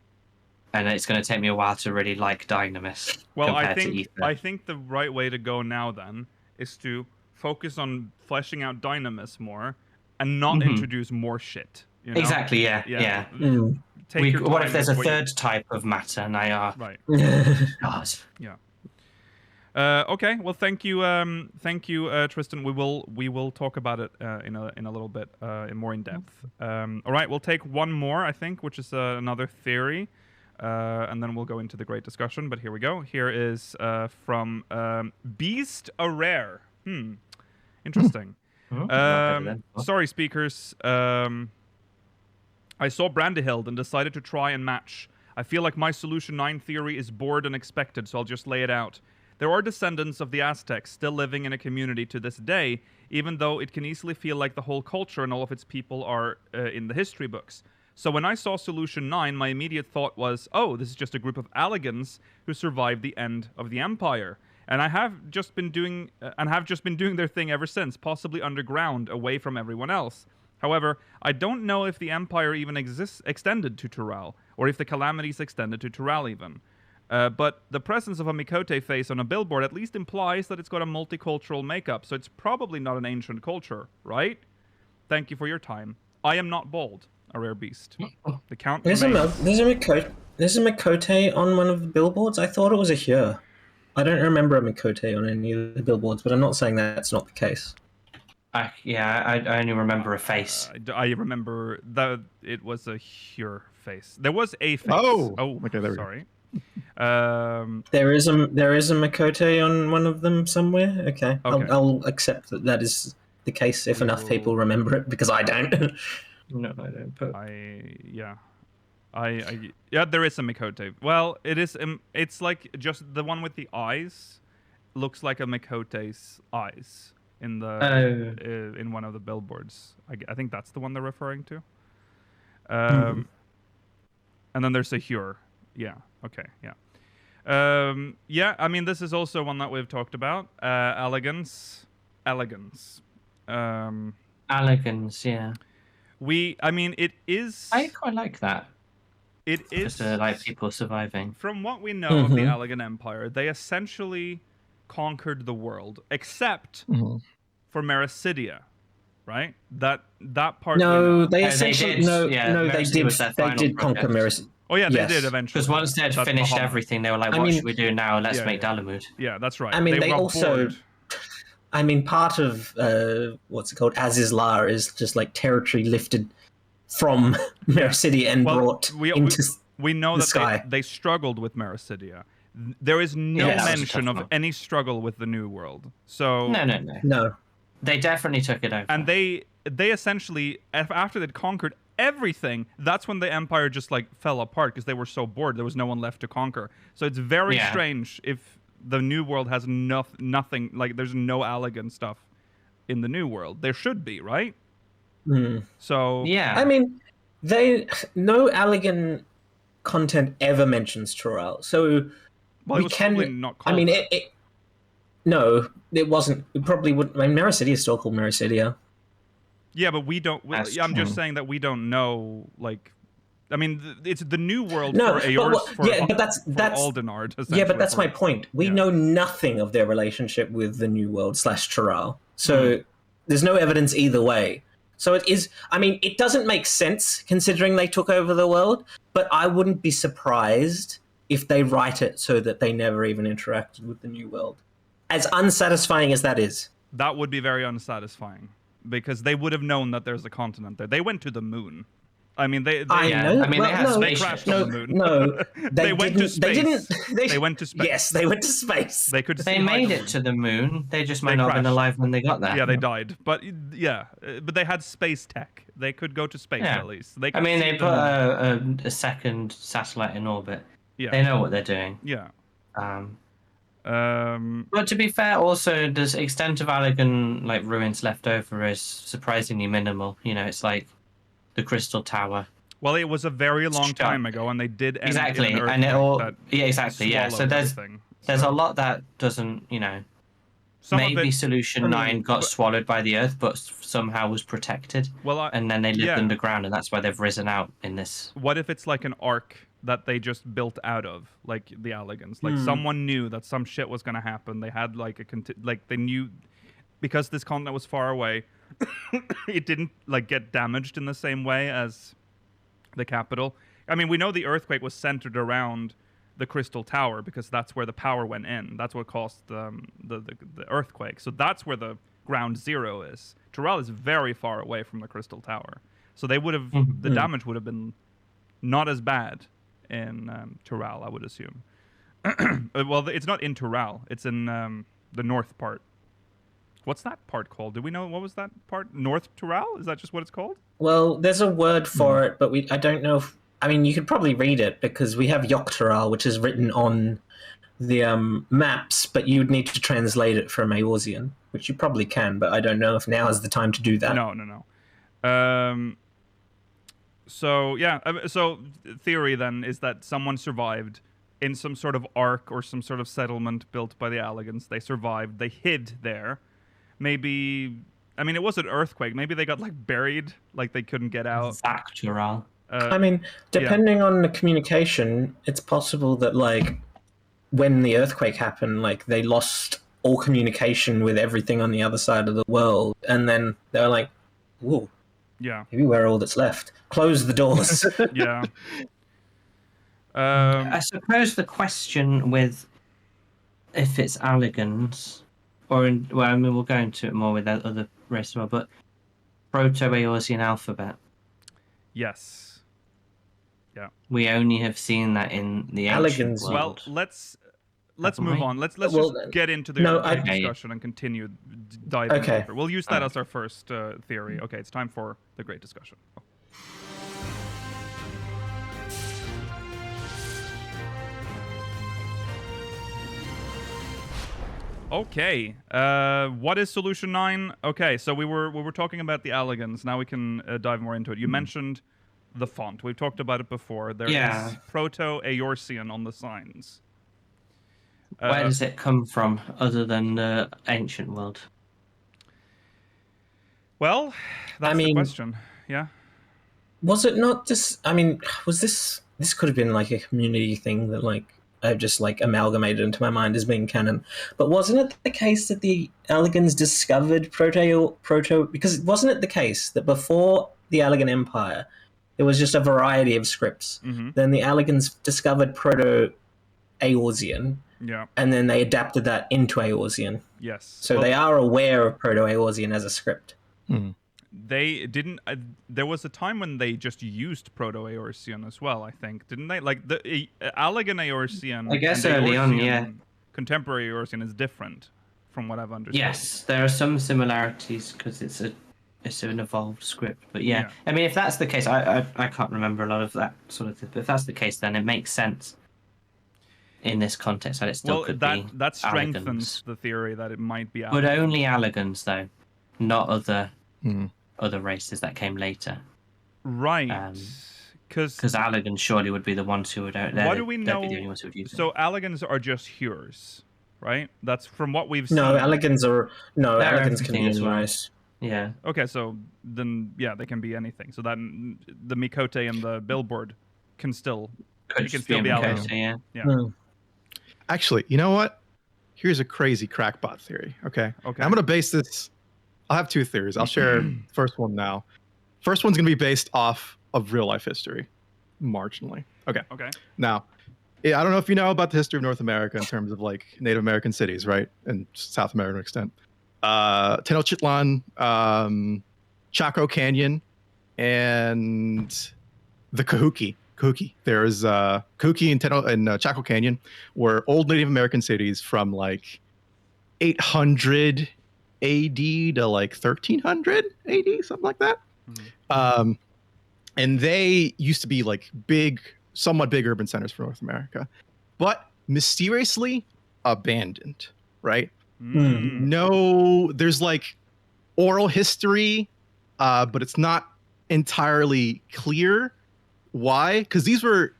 and it's going to take me a while to really like Dynamis. Well, I compared to think Ether. I think the right way to go now then is to focus on fleshing out Dynamis more and not introduce more shit. You know? Exactly. Yeah. Mm. Take your What time if there's a with what you- third type of matter, and they are Right. God? Okay. Well, thank you, Tristan. We will talk about it in a little bit, in more in depth. All right. We'll take one more, I think, which is another theory, and then we'll go into the great discussion. But here we go. Here is from Beast a Rare. Interesting. Sorry, speakers. I saw Brandyhild and decided to try and match. I feel like my Solution 9 theory is bored and expected, so I'll just lay it out. There are descendants of the Aztecs still living in a community to this day, even though it can easily feel like the whole culture and all of its people are in the history books. So when I saw Solution 9, my immediate thought was, oh, this is just a group of Allagans who survived the end of the Empire. And have just been doing their thing ever since, possibly underground, away from everyone else. However, I don't know if the Empire even extended to Tural, or if the calamities extended to Tural even. But the presence of a Mikote face on a billboard at least implies that it's got a multicultural makeup, so it's probably not an ancient culture, right? Thank you for your time. I am not bald, a rare beast. The Count There's a remains. Mikote on one of the billboards. I thought it was a Hyur. I don't remember a Mikote on any of the billboards, but I'm not saying that's not the case. I only remember a face. I remember that it was a Hyur face. There was a face. Oh, okay, there we go. sorry. There is a Mikote on one of them somewhere. Okay. Okay. I'll accept that is the case if enough people remember it, because I don't. No, I don't. But Yeah, there is a Mikote. Well, it is. It's like just the one with the eyes looks like a Mikote's eyes in the in one of the billboards. I think that's the one they're referring to. And then there's a Hyur. Yeah. Okay. Yeah. Yeah. I mean, this is also one that we've talked about. Allagans. Allagans, yeah. I mean, it is. I quite like that. It is Just like people surviving. From what we know of the Allagan Empire, they essentially conquered the world, except for for Mericidia, right? That part. No, they They essentially did, no, yeah, no, they Mercy did. was their They final did conquer project. Mercy. Oh yeah, they Yes. did eventually. Because once they'd That's finished Bahamut. everything, they were like, I "What mean- should we do now? Let's Yeah, make yeah. Dalamud." Yeah, that's right. I mean, they got also. bored. I mean, part of what's it called, Azizlar, is just like territory lifted from Mericidia and brought into we know the that sky. they struggled with Mericidia. There is no Yeah, that was a mention tough of one. any struggle with the New World. So No. No. They definitely took it over. and they essentially, after they'd conquered everything, that's when the empire just like fell apart because they were so bored. There was no one left to conquer. So it's very Yeah. strange if the New World has nothing, like there's no Allagan stuff in the New World. There should be, right? So yeah, I mean, no Allagan content ever mentions Toral, so well, it was probably not called I mean, that. no, it wasn't. It probably wouldn't. I mean, Mericidia is still called Mericidia. Yeah, but we don't. That's I'm just true. saying that we don't know. Like, I mean, it's the New World No, for but Eors, for yeah, but that's Aldenard. yeah, but that's essentially, my point. We yeah. know nothing of their relationship with the New World / Toral, so there's no evidence either way. So it is. I mean, it doesn't make sense considering they took over the world. But I wouldn't be surprised if they write it so that they never even interacted with the New World. As unsatisfying as that is. That would be very unsatisfying because they would have known that there's a continent there. They went to the moon. I mean, they I yeah. know. I mean, they had no, spaceships. crashed on the moon. No, They went to They didn't. space. They went to space. Yes, they went to space. They could. They see made hydrogen. it to the moon. They just might They not have been crashed. alive when they got there. Yeah, they died. But yeah, but they had space tech. They could go to space Yeah. at least. They I could mean, see they the put moon. a second satellite in orbit. Yeah. They know what they're doing. Yeah. Um, Um. but to be fair, also, the extent of Allagan like ruins left over is surprisingly minimal. You know, it's like the Crystal Tower. Well, it was a very long Shut. time ago, and they did end Exactly, in an and it earthquake all that yeah, exactly, yeah. So swallowed there's everything. there's So a lot that doesn't, you know. some of Maybe it- Solution I mean, 9 got but- swallowed by the Earth, but somehow was protected, Well, and then they lived yeah. underground, and that's why they've risen out in this. What if it's like an arc that they just built out of, like the Allagans? Like someone knew that some shit was gonna happen. They had like they knew because this continent was far away. It didn't like get damaged in the same way as the capital. I mean, we know the earthquake was centered around the Crystal Tower because that's where the power went in. That's what caused the earthquake. So that's where the ground zero is. Toral is very far away from the Crystal Tower. So they would have the damage would have been not as bad in Toral, I would assume. Well, it's not in Toral. It's in the north part. What's that part called? Do we know what was that part? North Toral? Is that just what it's called? Well, there's a word for it, but I don't know if. I mean, you could probably read it because we have Yoktoral, which is written on the maps, but you'd need to translate it from Eorzean, which you probably can, but I don't know if now is the time to do that. No. So yeah, so theory then is that someone survived in some sort of ark or some sort of settlement built by the Allagans. They survived. They hid there. Maybe, I mean, it was an earthquake. Maybe they got like buried, like they couldn't get out. Factoral. I mean, depending on the communication, it's possible that, like, when the earthquake happened, like, they lost all communication with everything on the other side of the world, and then they were like, "Whoa, Yeah, maybe we're all that's left. Close the doors." yeah. I suppose the question with if it's Allagans, or well, I mean, we'll go into it more with that other race as well, but Proto-Eorzean alphabet. Yes. We only have seen that in the ancient Allagans. world. Well, let's Haven't move we? on. Let's Well, just get into the no, earthquake okay. discussion and continue diving Okay. deeper. We'll use that as our first theory. Okay, it's time for the great discussion. Okay, what is Solution 9? Okay, so we were talking about the Allagans. Now we can dive more into it. You mentioned the font. We've talked about it before. There is Yeah. Proto-Eorzean on the signs. Where does it come from, other than the ancient world? Well, that's the mean- question. Yeah. Was it not just? I mean, was this? This could have been like a community thing that, like, I've just like amalgamated into my mind as being canon. But wasn't it the case that the Allagans discovered proto? Because wasn't it the case that before the Allagan Empire, there was just a variety of scripts. Mm-hmm. Then the Allagans discovered Proto-Eorzean, Yeah. and then they adapted that into Eorzean. Yes. So they are aware of Proto-Eorzean as a script. They didn't. There was a time when they just used Proto-Eorzean as well. I think, didn't they? Like the Allagan Eorzean. I guess and early on, Eorzean, yeah. Contemporary Eorzean is different, from what I've understood. Yes, there are some similarities because it's an evolved script. But yeah, I mean, if that's the case, I can't remember a lot of that sort of thing. But if that's the case, then it makes sense in this context that it still could be that strengthens Allagans. the theory that it might be Allagans. But only Allagans, though, not other races that came later. Right. Because Allagans surely would be the ones who would. What do we know? Be the only ones who would use So Allagans are just Hures, right? That's from what we've No, seen. Allagans can everything be as any well. race. Yeah. Okay, so then they can be anything. So that the Mikote and the Billboard can still Could it can just still be Mikote, Allagans. yeah. Actually, you know what? Here's a crazy crackpot theory. Okay. Okay. I'm gonna base this. I'll have two theories. I'll share first one now. First one's gonna be based off of real life history, marginally. Okay. Okay. Now, I don't know if you know about the history of North America in terms of like Native American cities, right, and South American extent. Tenochtitlan, Chaco Canyon, and the Cahuki. There's Cahuki and Chaco Canyon were old Native American cities from like 800 AD to like 1300 AD, something like that. And they used to be like somewhat big urban centers for North America, but mysteriously abandoned, right? No, there's like oral history, but it's not entirely clear why. Because these were,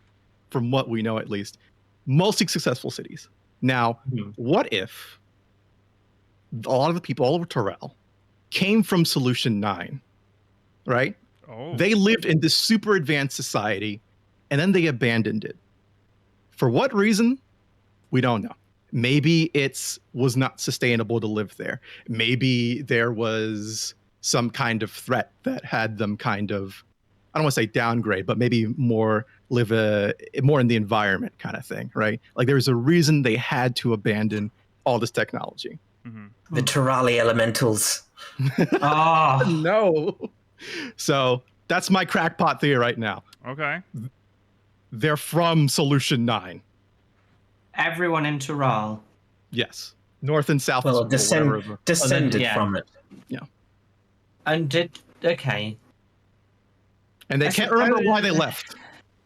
from what we know at least, mostly successful cities. Now, what if a lot of the people all over Torel came from Solution 9, right? Oh. They lived in this super advanced society, and then they abandoned it. For what reason? We don't know. Maybe it was not sustainable to live there. Maybe there was some kind of threat that had them kind of, I don't want to say downgrade, but maybe more more in the environment kind of thing, right? Like there's a reason they had to abandon all this technology. The Turali elementals. Oh, No. So that's my crackpot theory right now. Okay. They're from Solution 9. everyone in Tural. Yes. North and south. Well, wherever. descended yeah. from it. And okay. And they I can't remember suppose- why they left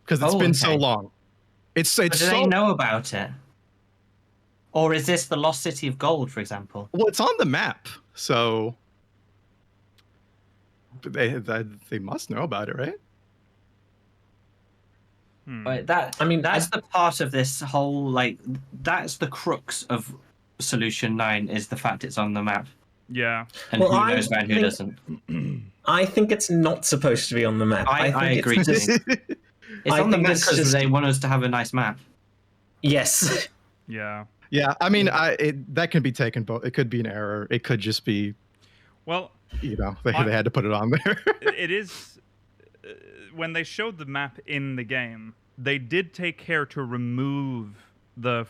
because it's been so okay. long. It's But do so they know about it? Or is this the Lost City of Gold, for example? well. It's on the map, so they must know about it, right? Right, that's the part of this whole, like, that's the crux of Solution 9 is the fact it's on the map. Yeah. And Well, who I knows about who think- doesn't. I think it's not supposed to be on the map. I think agree. It's just, It's I on the think map it's because just- they want us to have a nice map. yes. Yeah. Yeah, I mean, that can be taken both. It could be an error. It could just be, Well, they had to put it on there. it is when they showed the map in the game, they did take care to remove the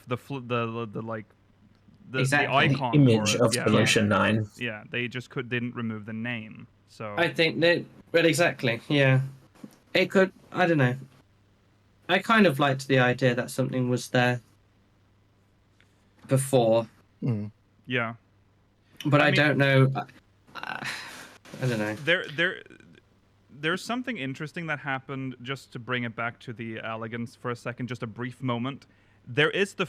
Exactly. icon Image for it. of Yeah. Solution 9. Yeah, they just didn't remove the name. So I think that, well, exactly, yeah. It could, I don't know. I kind of liked the idea that something was there before, yeah, but I I mean- don't know. I don't know. there's something interesting that happened. Just to bring it back to the Allagans for a second, just a brief moment. There is the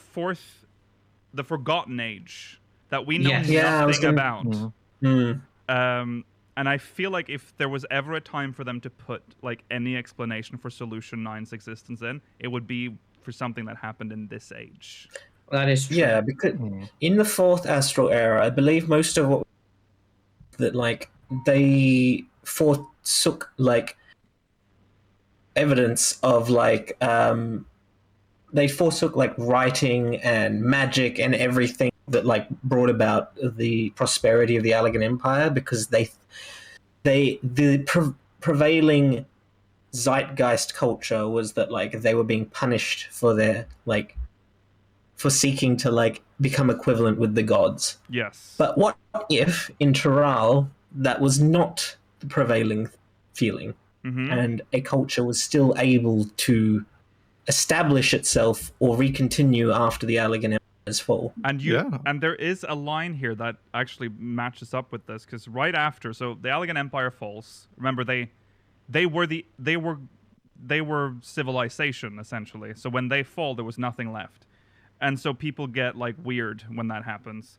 Forgotten Age that we know Yes. Yeah, I was nothing gonna- about. And I feel like if there was ever a time for them to put like any explanation for Solution 9's existence in, it would be for something that happened in this age. That is true. Yeah, because in the fourth astral era, I believe most of what that like they forsook like evidence of like they forsook like writing and magic and everything that like brought about the prosperity of the Allagan Empire, because the prevailing zeitgeist culture was that like they were being punished for their like for seeking to like become equivalent with the gods. Yes. But what if in Tural that was not the prevailing feeling, and a culture was still able to establish itself or recontinue after the Allagan Empire's fall? And and there is a line here that actually matches up with this, because right after, so the Allagan Empire falls. Remember, they were civilization essentially. So when they fall, there was nothing left, and so people get like weird when that happens.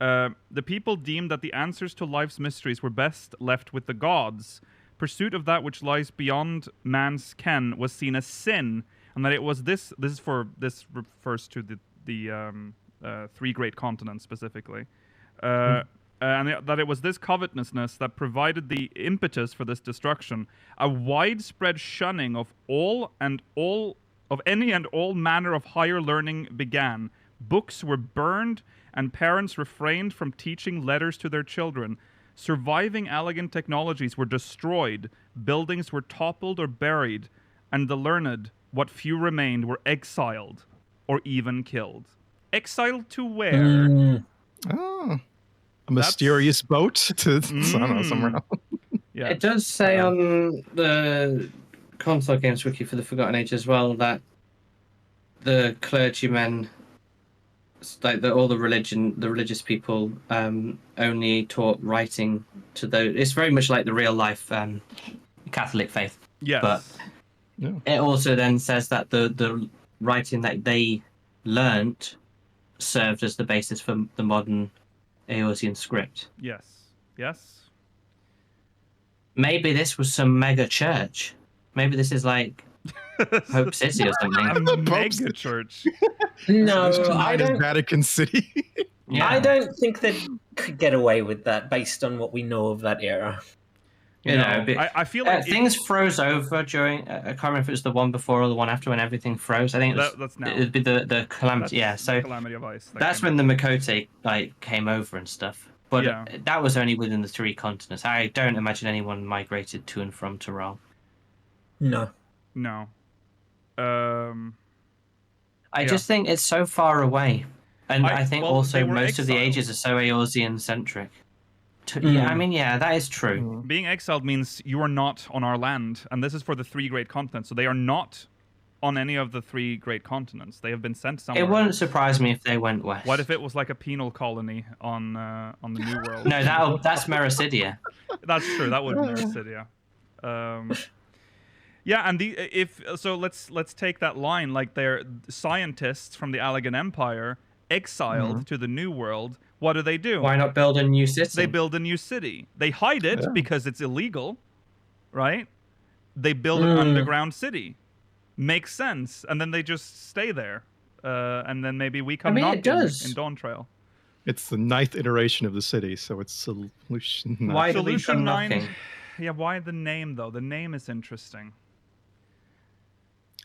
The people deemed that the answers to life's mysteries were best left with the gods. Pursuit of that which lies beyond man's ken was seen as sin, and that it was this refers to the three great continents specifically, and that it was this covetousness that provided the impetus for this destruction. A widespread shunning of any and all manner of higher learning began. Books were burned, and parents refrained from teaching letters to their children. Surviving Allagan technologies were destroyed, buildings were toppled or buried, and the learned, what few remained, were exiled or even killed. Exiled to where? Oh, a mysterious boat to I don't know, somewhere else. Yeah. It does say on the console games wiki for the Forgotten Age as well that the clergymen, like all the religious people, only taught writing to those. It's very much like the real life Catholic faith. Yes. But it also then says that the writing that they learnt served as the basis for the modern Eorzean script. Yes. Yes. Maybe this was some mega church. Maybe this is like Hope City or something. A mega church. No, I don't. Vatican City. Yeah. I don't think they could get away with that based on what we know of that era. You know, but, I feel like things froze over during. I can't remember if it was the one before or the one after when everything froze. I think that's now. It'd be the calamity. Yeah, so Calamity of Ice. that's when the Makote like came over and stuff. But that was only within the three continents. I don't imagine anyone migrated to and from Tural. No. No. I just think it's so far away, and I think also most of the exiled. ages are so Eorzean centric. Yeah, I mean, yeah, that is true. Being exiled means you are not on our land, and this is for the three great continents. So they are not on any of the three great continents. They have been sent somewhere. It wouldn't surprise me if they went west. What if it was like a penal colony on the New World? No, that's Mericidia. That's true. That would be Mericidia. Yeah, and let's take that line. Like, they're scientists from the Allagan Empire exiled to the New World. What do? Why not build a new city? They build a new city. They hide it because it's illegal, right? They build an underground city. Makes sense. And then they just stay there. And then maybe we come knocking in Dawntrail. It's the 9th iteration of the city, so it's Solution 9. Why do we Solution come 9. knocking? Yeah, why the name, though? The name is interesting.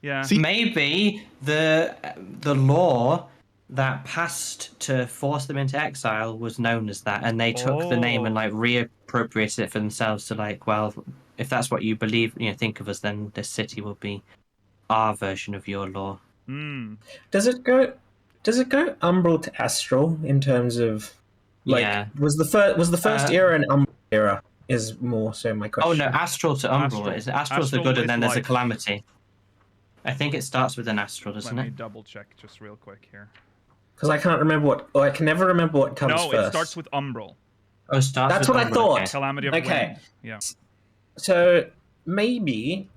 Yeah. See, Maybe the law that passed to force them into exile was known as that, and they took the name and like reappropriated it for themselves to like, well, if that's what you believe, think of us, then this city will be our version of your law. Does it go umbral to astral in terms of like was the first era an umbral era is more so my question. Oh no, astral to umbral. Astral's the good, and then there's a calamity. I think it starts with an astral, doesn't Let it? me double check just real quick here. Because I can't remember I can never remember what comes first. No, it starts with umbral. Oh, it starts That's with what I umbral, thought. okay. Calamity of Okay. Wind. Yeah. So maybe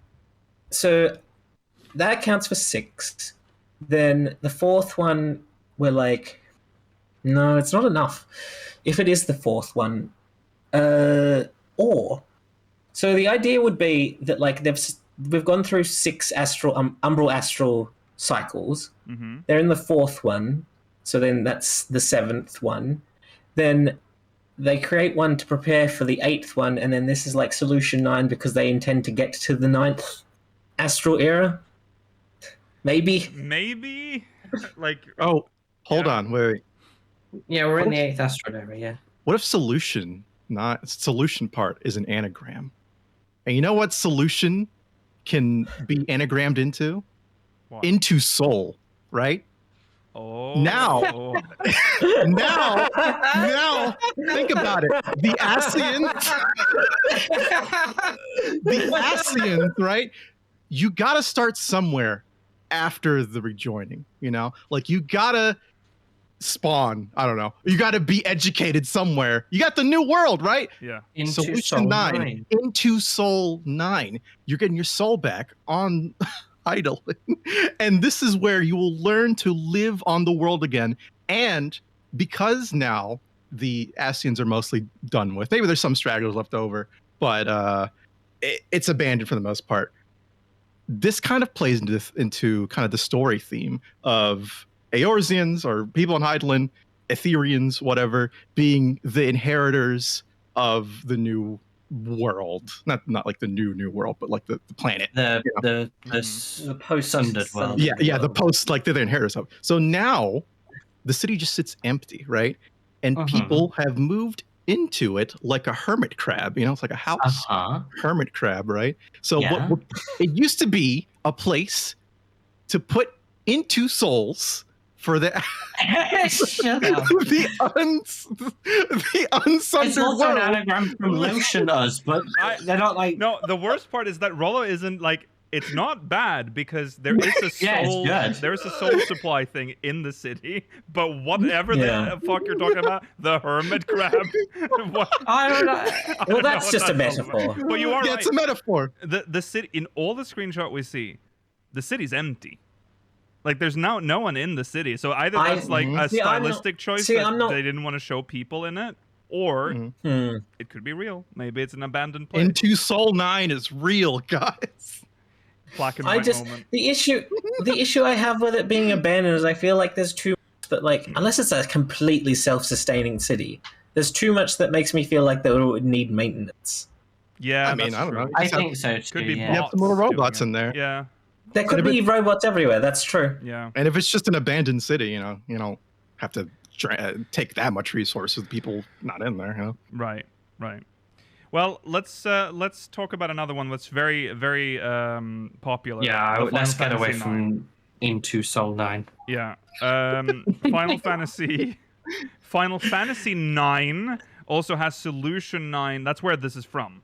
that counts for 6. Then the 4th one, we're like, no, it's not enough. If it is the 4th one, so the idea would be that like we've gone through 6 astral umbral astral cycles. Mm-hmm. They're in the 4th one, so then that's the 7th one. Then they create one to prepare for the 8th one, and then this is like Solution 9 because they intend to get to the 9th astral era. Maybe. Maybe, like, Oh, hold Yeah. on, wait. Yeah, we're in the 8th asteroid area, yeah. What if solution part is an anagram? And you know what solution can be anagrammed into? what? Into soul, right? Oh, Now, think about it. The Ascians, right? You got to start somewhere after the rejoining, you know? Like, you got to spawn. I don't know. You got to be educated somewhere. You got the new world, right? yeah. Into Solution Soul 9. Into Soul 9. You're getting your soul back on idle. And this is where you will learn to live on the world again. And because now the Ascians are mostly done with, maybe there's some stragglers left over, but it's abandoned for the most part. This kind of plays into kind of the story theme of Eorzeans or people in Hydaelyn, Etherians, whatever, being the inheritors of the new world. Not like the new world, but like the planet. The The post-sundered world. Yeah, the post, like they're the inheritors of. So now the city just sits empty, right? And people have moved into it like a hermit crab, you know, it's like a house hermit crab, right? So Yeah. what it used to be a place to put into souls for the Shut up. the unsundered It's also an world. anagram from Lotion Us, but they're not like. No, the worst part is that Rollo isn't like. It's not bad because there is a Yeah, it's soul. good. There's a soul supply thing in the city, but whatever Yeah. the fuck you're talking about, the hermit crab. What? I don't know. I Well, don't know that's what just a that's all metaphor. about. But you are Yeah, right. it's a metaphor. The city in all the screenshot we see, the city's empty. Like there's now no one in the city. So either that's like a See, I'm not- stylistic choice see, that I'm not- they didn't want to show people in it, or Hmm. it could be real. Maybe it's an abandoned place. Into Soul 9 is real, guys. Black and I white just moment. the issue I have with it being abandoned is I feel like there's too much that, like, unless it's a completely self-sustaining city, there's too much that makes me feel like they would need maintenance. Yeah, I mean, that's I don't true. know. I think so too. Could be yeah. You have some little bots robots doing in there. it. Yeah, There could be robots everywhere. That's true. yeah. And if it's just an abandoned city, you don't have to take that much resources. People not in there, you know. Right, right. Well, let's talk about another one that's very, very popular. Yeah, The let's Final get away Fantasy IX. from Into Soul 9. Yeah. Final Fantasy IX also has Solution 9. That's where this is from.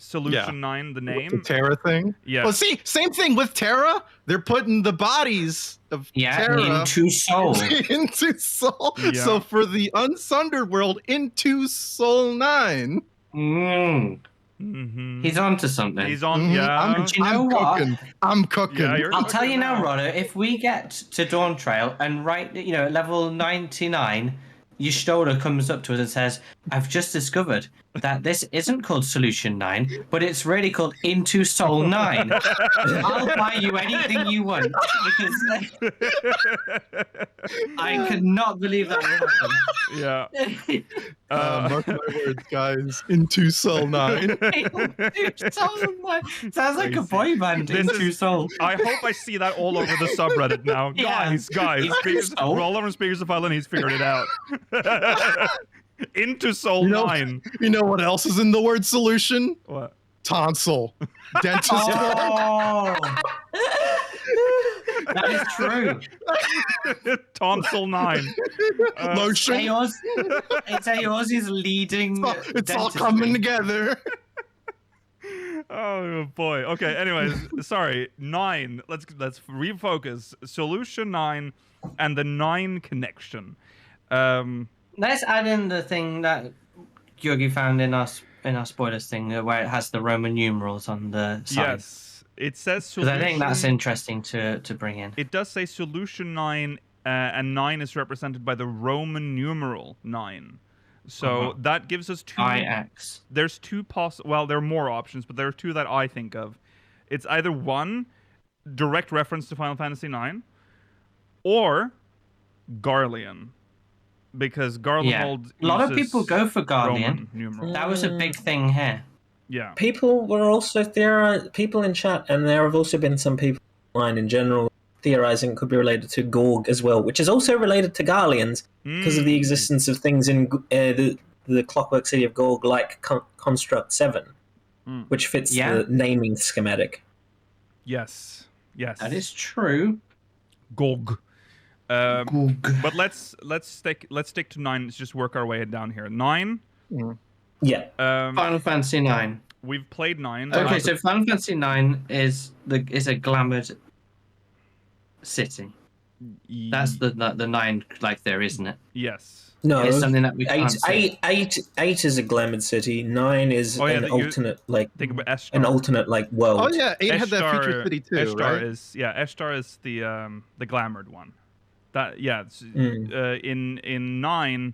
Solution 9, the The name. Terra thing. Yeah. Well, see, same thing with Terra. They're putting the bodies of Yeah, Terra Into Soul. into Soul. Yeah. So for the unsundered world, into Soul 9. Mm-hmm. He's onto something. He's on. Mhm. Yeah. Do you know what? I'm cooking. Yeah, you're I'll tell cooking you now, now. Rodder, if we get to Dawntrail and at level 99, Y'shtola comes up to us and says, I've just discovered that this isn't called Solution 9, but it's really called Into Soul 9. I'll buy you anything you want because I could not believe that would Yeah. happen. Mark my words, guys. Into Soul 9. Into Soul 9. Sounds like a boy band, This Into is- Soul. I hope I see that all over the subreddit now. Yeah. Guys, Into Soul. roll over Speakers of Island, he's figured it out. Into Soul You know- 9. You know what else is in the word solution? What? Tonsil. Dentist. Oh! That is true. Tonsil 9. Lotion. It's Eorze's leading. It's all dentistry. coming together. Oh boy. Okay. Anyways, sorry. 9. Let's refocus. Solution 9 and the 9 connection. Let's add in the thing that Yogi found in our spoilers thing, where it has the Roman numerals on the side. Yes. It says Because solution. I think that's interesting to bring in. It does say solution 9, and 9 is represented by the Roman numeral 9. So that gives us two. IX. There's two well, there are more options, but there are two that I think of. It's either one, direct reference to Final Fantasy IX, or Garlean, because Garlean A lot of people go for Garlean. Roman numeral. That was a big thing here. Yeah. People were also there are people in chat, and there have also been some people online in general theorizing it could be related to Gorg as well, which is also related to Garleans because of the existence of things in the Clockwork City of Gorg, like Construct 7, which fits the naming schematic. Yes. That is true. Gorg. But let's stick to 9. Let's just work our way down here. 9. Yeah. Final Fantasy 9. We've played 9. Okay, so Final Fantasy 9 is a glamoured city. That's the 9 like there, isn't it? Yes. No, it's something that we can't see. 8 is a glamoured city. 9 is an alternate think about Eshtar. an alternate world. Oh yeah, 8 had that future city too, Eshtar right? Eshtar is the glamoured one. That in 9,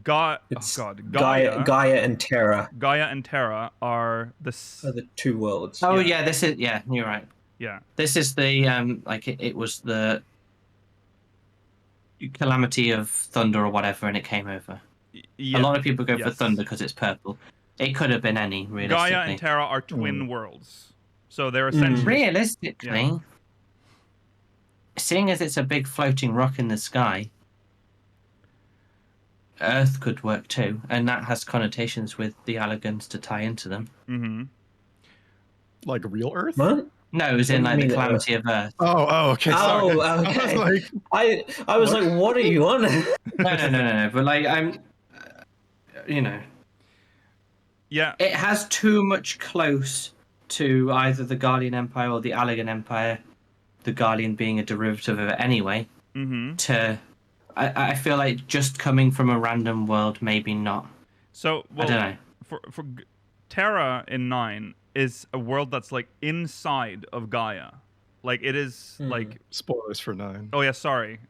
Gaia and Terra. Gaia and Terra are the two worlds. Oh yeah, this is you're right. Yeah. This is the it was the calamity of thunder or whatever, and it came over. Yeah. A lot of people go for thunder because it's purple. It could have been any, realistically. Gaia and Terra are twin worlds, so they're essentially realistically. Seeing as it's a big floating rock in the sky, Earth could work too, and that has connotations with the Allagans to tie into them. Mm-hmm. Like real Earth? What? No, it was in the calamity of Earth. Oh, okay. Sorry. Oh, okay. I was like, what are you on? No. But I'm, Yeah. It has too much close to either the Garlean Empire or the Allagan Empire, the Garlean being a derivative of it anyway, I feel like just coming from a random world, maybe not. So, I don't know. For Terra in 9 is a world that's like inside of Gaia. Like it is like... Spoilers for 9. Oh yeah, sorry.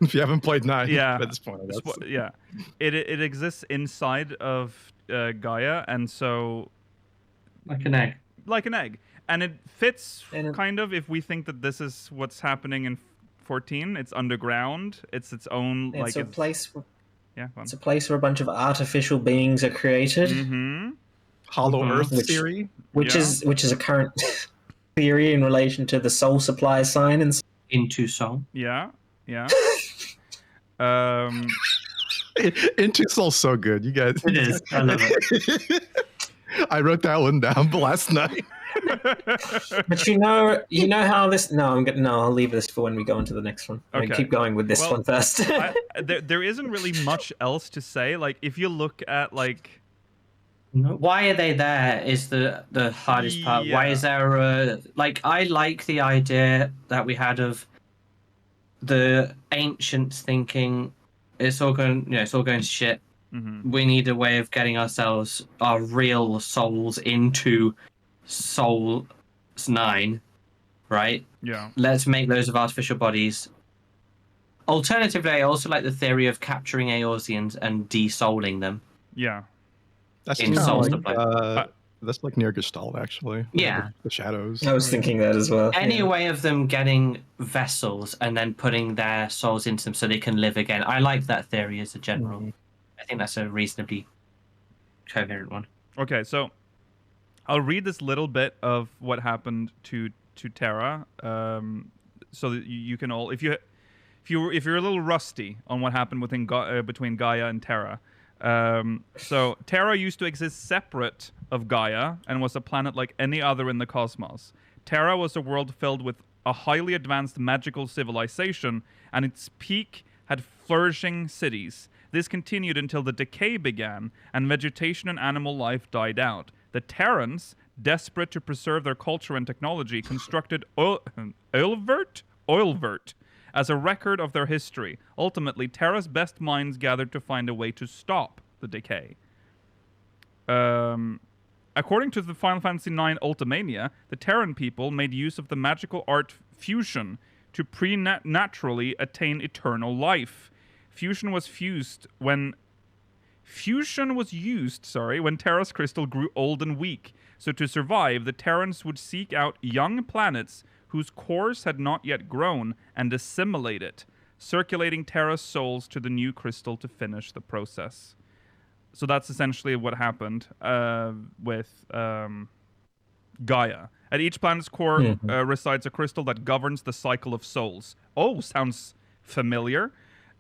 If you haven't played 9 at this point. Yeah. It exists inside of Gaia, and so... Like an egg. Like an egg. And it fits kind of if we think that this is what's happening in 14. It's underground. It's its own... It's a place... Yeah, it's a place where a bunch of artificial beings are created. Mm-hmm. Hollow Earth theory, which is a current theory in relation to the soul supply sign and Into Soul. Yeah. Into Soul's so good, you guys. It is. I love it. I wrote that one down last night. But you know how this. No, I'll leave this for when we go into the next one. Okay. Keep going with this one first. There isn't really much else to say. Like if you look at like. Why are they there is the hardest part. Why is there I like the idea that we had of the ancients thinking it's all going to shit. Mm-hmm. We need a way of getting our real souls into Souls 9, right? Yeah. Let's make those of artificial bodies. Alternatively, I also like the theory of capturing Eorzeans and de-souling them. Yeah. That's in Souls like, that's like near Gestalt, actually. Yeah. The shadows. I was thinking that as well. Any way of them getting vessels and then putting their souls into them so they can live again. I like that theory as a general. Mm-hmm. I think that's a reasonably coherent one. Okay, so I'll read this little bit of what happened to Terra, so that you can all, if you're a little rusty on what happened between Gaia and Terra. So Terra used to exist separate of Gaia and was a planet like any other in the cosmos. Terra was a world filled with a highly advanced magical civilization, and its peak had flourishing cities. This continued until the decay began and vegetation and animal life died out. The Terrans, desperate to preserve their culture and technology, constructed Oilvert as a record of their history. Ultimately, Terra's best minds gathered to find a way to stop the decay. According to the Final Fantasy IX Ultimania, the Terran people made use of the magical art fusion to preternaturally attain eternal life. Fusion was used when Terra's crystal grew old and weak. So to survive, the Terrans would seek out young planets whose cores had not yet grown and assimilate it, circulating Terra's souls to the new crystal to finish the process. So that's essentially what happened with Gaia. At each planet's core resides a crystal that governs the cycle of souls. Oh, sounds familiar.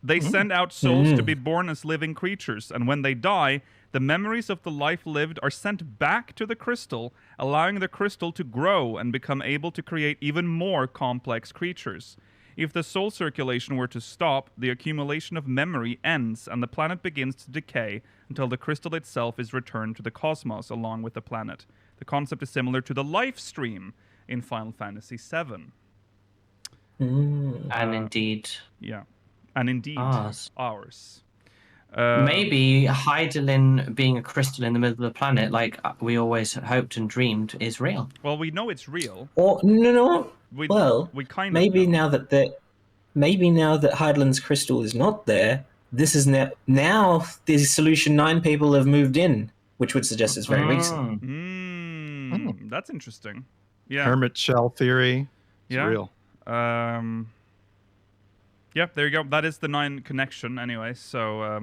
They send out souls to be born as living creatures, and when they die, the memories of the life lived are sent back to the crystal, allowing the crystal to grow and become able to create even more complex creatures. If the soul circulation were to stop, the accumulation of memory ends and the planet begins to decay until the crystal itself is returned to the cosmos along with the planet. The concept is similar to the life stream in Final Fantasy VII. And indeed, Yeah. And indeed, ours. Maybe Hydaelyn being a crystal in the middle of the planet, like we always hoped and dreamed, is real. Well, we know it's real. Or no. We kind of maybe know. Maybe now that Hydaelyn's crystal is not there, this is now the Solution 9 people have moved in, which would suggest it's very recent. That's interesting. Yeah. Hermit shell theory. It's Yeah. real. Yep, there you go. That is the 9 connection anyway, so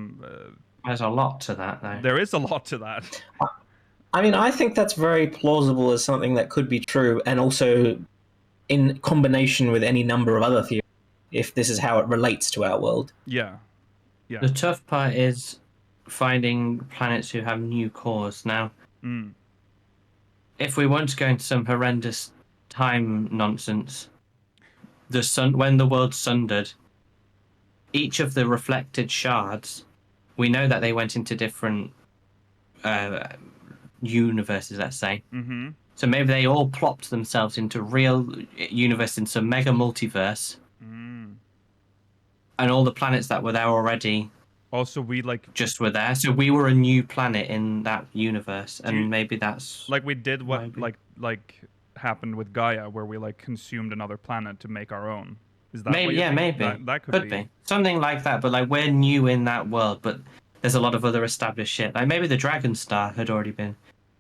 There's a lot to that, though. there is a lot to that. I mean, I think that's very plausible as something that could be true, and also in combination with any number of other theories, if this is how it relates to our world. Yeah. Yeah. The tough part is finding planets who have new cores. Now, if we want to go into some horrendous time nonsense, when the world sundered, each of the reflected shards, we know that they went into different universes, let's say. Mm-hmm. So maybe they all plopped themselves into real universe, in some mega multiverse. And all the planets that were there already Also, we just were there. So we were a new planet in that universe, and maybe that's we did what maybe. like happened with Gaia, where we consumed another planet to make our own. Is that maybe, what you yeah, think? maybe That could be something like that. But we're new in that world, but there's a lot of other established shit. Like maybe the Dragon Star had already been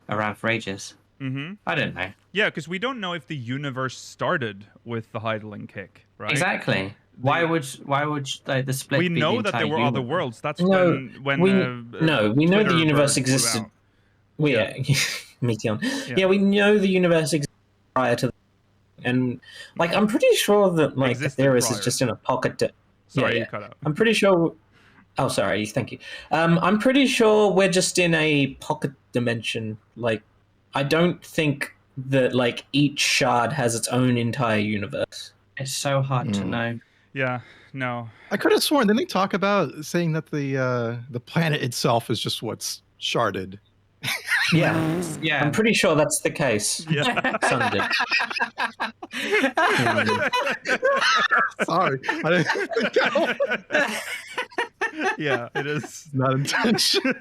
around for ages. Mm-hmm. I don't know. Yeah, because we don't know if the universe started with the Hydaelyn kick, right? Exactly. Why would the split? We be know the that there entire were other universe? worlds. That's No, when we know Twitter the universe blew existed. out. Meteon. Yeah. Yeah, we know the universe existed prior to, and I'm pretty sure that Existed Atheris prior. is just in a pocket. Sorry, yeah. you cut out. I'm pretty sure. Oh, sorry. Thank you. I'm pretty sure we're just in a pocket dimension. I don't think that each shard has its own entire universe. It's so hard to know. Yeah, no. I could have sworn. Didn't they talk about saying that the planet itself is just what's sharded? Yeah, Yeah. I'm pretty sure that's the case. Yeah. Sunday. Sorry, I didn't Yeah, it is. not intentional.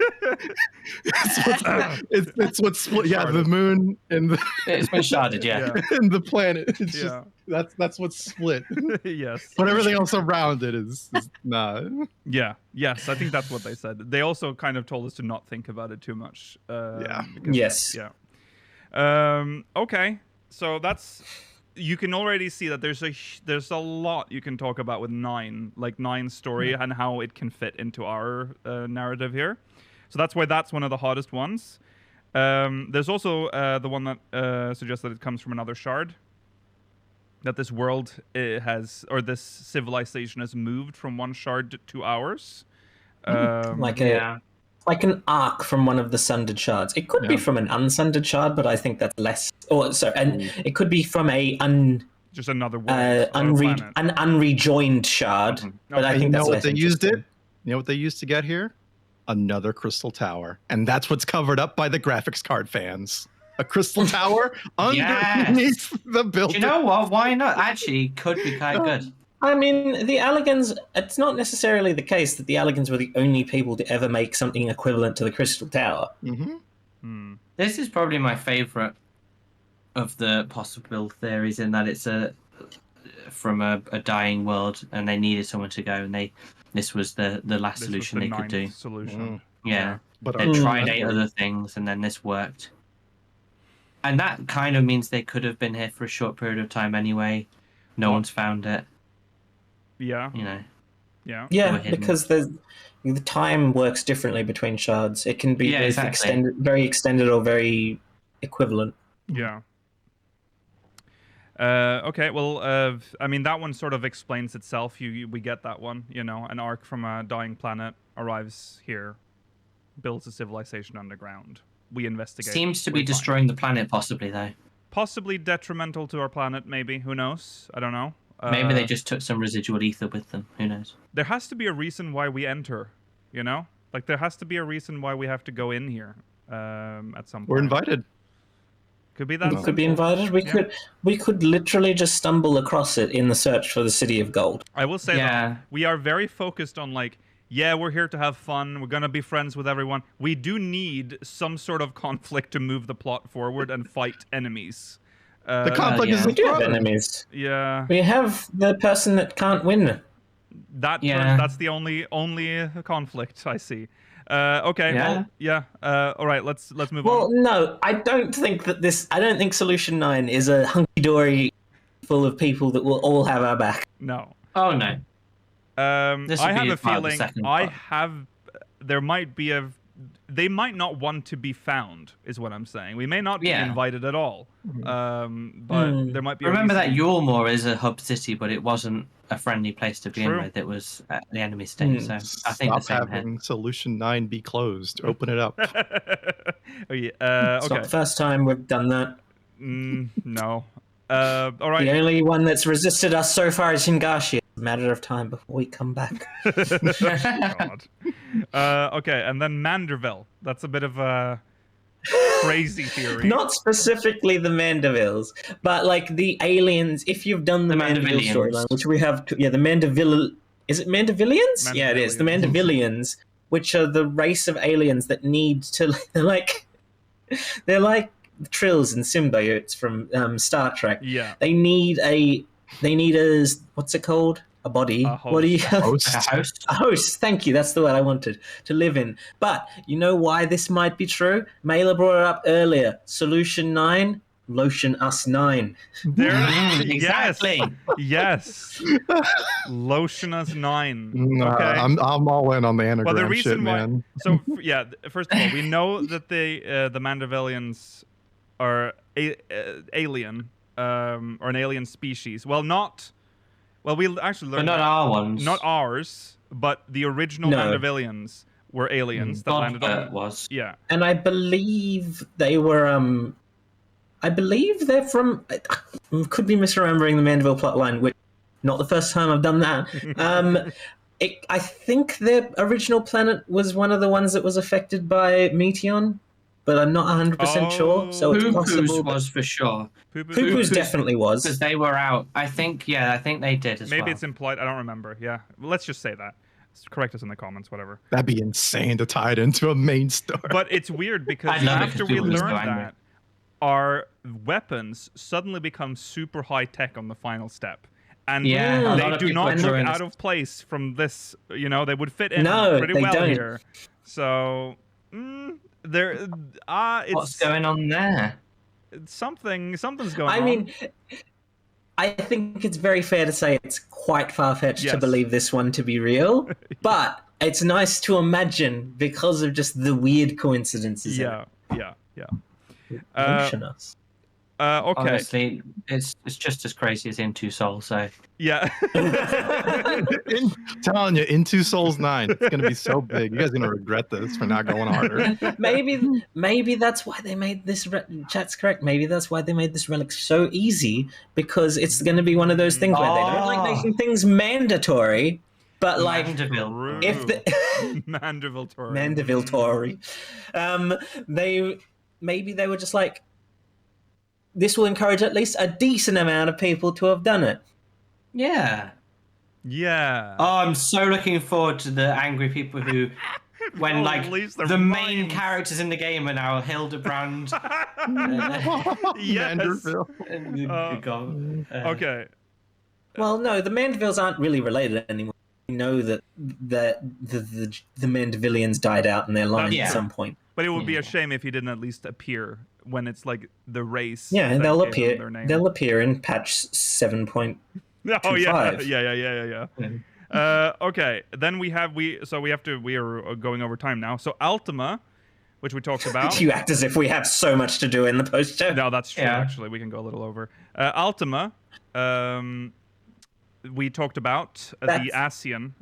It's what's split. Yeah, the moon and the It's been sharded, yeah. and the planet. It's Yeah. just that's what's split. Yes. But everything else around it is not. Yeah. Yes, I think that's what they said. They also kind of told us to not think about it too much. Yeah. because- Yes. Yeah. Okay. So you can already see that there's a lot you can talk about with 9 story and how it can fit into our narrative here. So that's why that's one of the hottest ones. There's also the one that suggests that it comes from another shard. That this world this civilization has moved from one shard to ours. Like an arc from one of the sundered shards. It could be from an unsundered shard, but I think that's less. It could be from Just another world. Planet. an unrejoined shard. But I Okay. think You know that's what less they used it? interesting. You know what they used to get here? Another crystal tower, and that's what's covered up by the graphics card fans. A crystal tower underneath the Do building. you know what? Why not? Actually, could be quite good. I mean, the Allagans, it's not necessarily the case that the Allagans were the only people to ever make something equivalent to the Crystal Tower. Mm-hmm. This is probably my favorite of the possible theories, in that it's from a dying world, and they needed someone to go, and this was the last This solution was they the could do. 9th solution. Yeah, But they tried 8 other things, and then this worked. And that kind of means they could have been here for a short period of time anyway. No one's found it. Yeah. Yeah. Yeah. Yeah, hidden. because the time works differently between shards. It can be Yeah, both exactly. very extended or very equivalent. Yeah. Okay, well, I mean, that one sort of explains itself. We get that one, you know, an ark from a dying planet arrives here, builds a civilization underground. We investigate. Seems to be we find. destroying the planet, possibly, though. Possibly detrimental to our planet, maybe. Who knows? I don't know. Maybe they just took some residual ether with them. Who knows? There has to be a reason why we enter, you know? Like, there has to be a reason why we have to go in here at some point. We're invited. Could be that. We could be invited. We could literally just stumble across it in the search for the City of Gold. I will say that we are very focused on, like, yeah, we're here to have fun. We're going to be friends with everyone. We do need some sort of conflict to move the plot forward and fight enemies. The conflict is We do have the enemies. Yeah. We have the person that can't win. That's the only conflict I see. Okay. Yeah. Well, yeah. All right. Let's move Well, on. no, I don't think Solution 9 is a hunky-dory full of people that will all have our back. No. Oh, no. This I will have be a part of the feeling second part. there might be they might not want to be found, is what I'm saying. We may not be invited at all. But there might be. Remember a that reason. Yulmore is a hub city, but it wasn't a friendly place to begin True. with. It was the enemy state. So I think the Stop same here. having Solution 9 be closed. Open it up. Oh, yeah. It's not Okay. the first time we've done that. No. All right. The only one that's resisted us so far is Hingashi. It's a matter of time before we come back. God. Okay, and then Manderville. That's a bit of a crazy theory. Not specifically the Mandervilles, but like the aliens. If you've done the Manderville Mandervillians. storyline, which we have, the Mandervill. Is it Mandervillians? Yeah, it is. The Mandervillians, which are the race of aliens that need to. They're like Trills and symbiotes from Star Trek. Yeah. They need a what's it called? A body. A host. What do you Host. A host? A host, thank you. That's the word I wanted to live in. But you know why this might be true? Mailer brought it up earlier. Solution 9, lotion us 9. Exactly. Yes. Lotionus 9. No, Okay. I'm all in on the anagram Well, the reason shit, man. why. So yeah, first of all, we know that the Mandervillians are alien, or an alien species. Well, not. Well, we actually But learned not our ones. not ours, but the original No. Mandervillians were aliens that landed Godbert on. was. Yeah. And I believe they were I believe they're from I could be misremembering the Mandeville plotline, which not the first time I've done that. I think their original planet was one of the ones that was affected by Meteon, but I'm not 100% sure. So it's possible. Poo-Poo's was for sure. Poo-Poo's definitely was. Because they were out. I think they did as well. Maybe it's implied. I don't remember. Yeah. Well, let's just say that. Correct us in the comments, whatever. That'd be insane to tie it into a main story. But it's weird because I'd love it after if we people were so learned angry. that, our weapons suddenly become super high tech on the final step. And Yeah, a lot they of do people not are look doing out this. of place from this. You know, they would fit in No, pretty they well don't. here. So, it's What's going on there? something's going on. I mean, I think it's very fair to say it's quite far-fetched to Yes. believe this one to be real, but it's nice to imagine because of just the weird coincidences. yeah. Lotion us. Okay. Honestly, it's just as crazy as Into Soul. So Yeah. Telling you, Into Souls 9, it's gonna be so big. You guys are gonna regret this for not going harder. Maybe that's why they made this. Chat's correct. Maybe that's why they made this relic so easy, because it's going to be one of those things where they don't like making things mandatory, but like Mandeville. if the Manderville Tory. Mandeville Tory, they were just like, this will encourage at least a decent amount of people to have done it. Yeah. Yeah. Oh, I'm so looking forward to the angry people who, when like Release their the main minds. characters in the game are now Hildebrand. Yes. Manderville. Okay. Well, no, the Mandevilles aren't really related anymore. We know that the Mandervillians died out in their line Yeah. at some point. But it would be a shame if he didn't at least appear when it's like the race. Yeah, and that they'll gave them appear. their name. They'll appear in patch 7. Oh yeah, 2.5. yeah. Okay, then we are going over time now. So Ultima, which we talked about. You act as if we have so much to do in the poster. No, that's true. Yeah. Actually, we can go a little over. Ultima. We talked about the Ascian.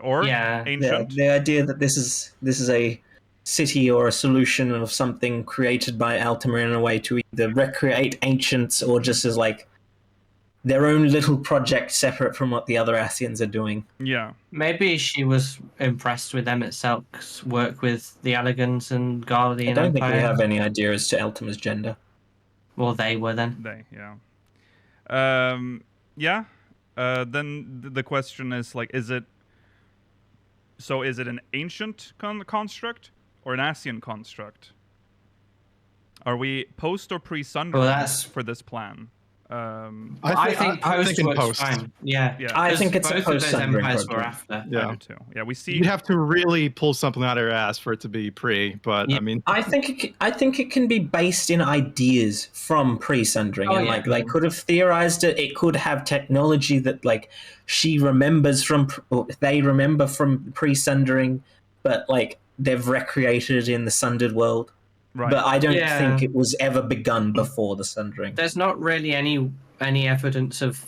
Or ancient. The idea that this is a city or a solution of something created by Ultima in a way to either recreate ancients or just as like their own little project separate from what the other Ascians are doing. Yeah. Maybe she was impressed with Emet-Selch's work with the Allagans and Garlean I don't think Empire. we have any idea as to Ultima's gender. Well, they were then. Yeah. Then the question is like, is it an ancient construct or an Ascian construct? Are we post or pre-Sundering for this plan? I think post works fine. Yeah. I think it's both a post-Sundering of those empires project. were after. Yeah. I do too. Yeah, we see. You'd have to really pull something out of your ass for it to be pre, but I mean, I think it can be based in ideas from pre-Sundering, and like they could have theorized it. It could have technology that like she remembers from, or they remember from pre-Sundering, but like they've recreated it in the Sundered world. Right. But I don't think it was ever begun before the Sundering. There's not really any evidence of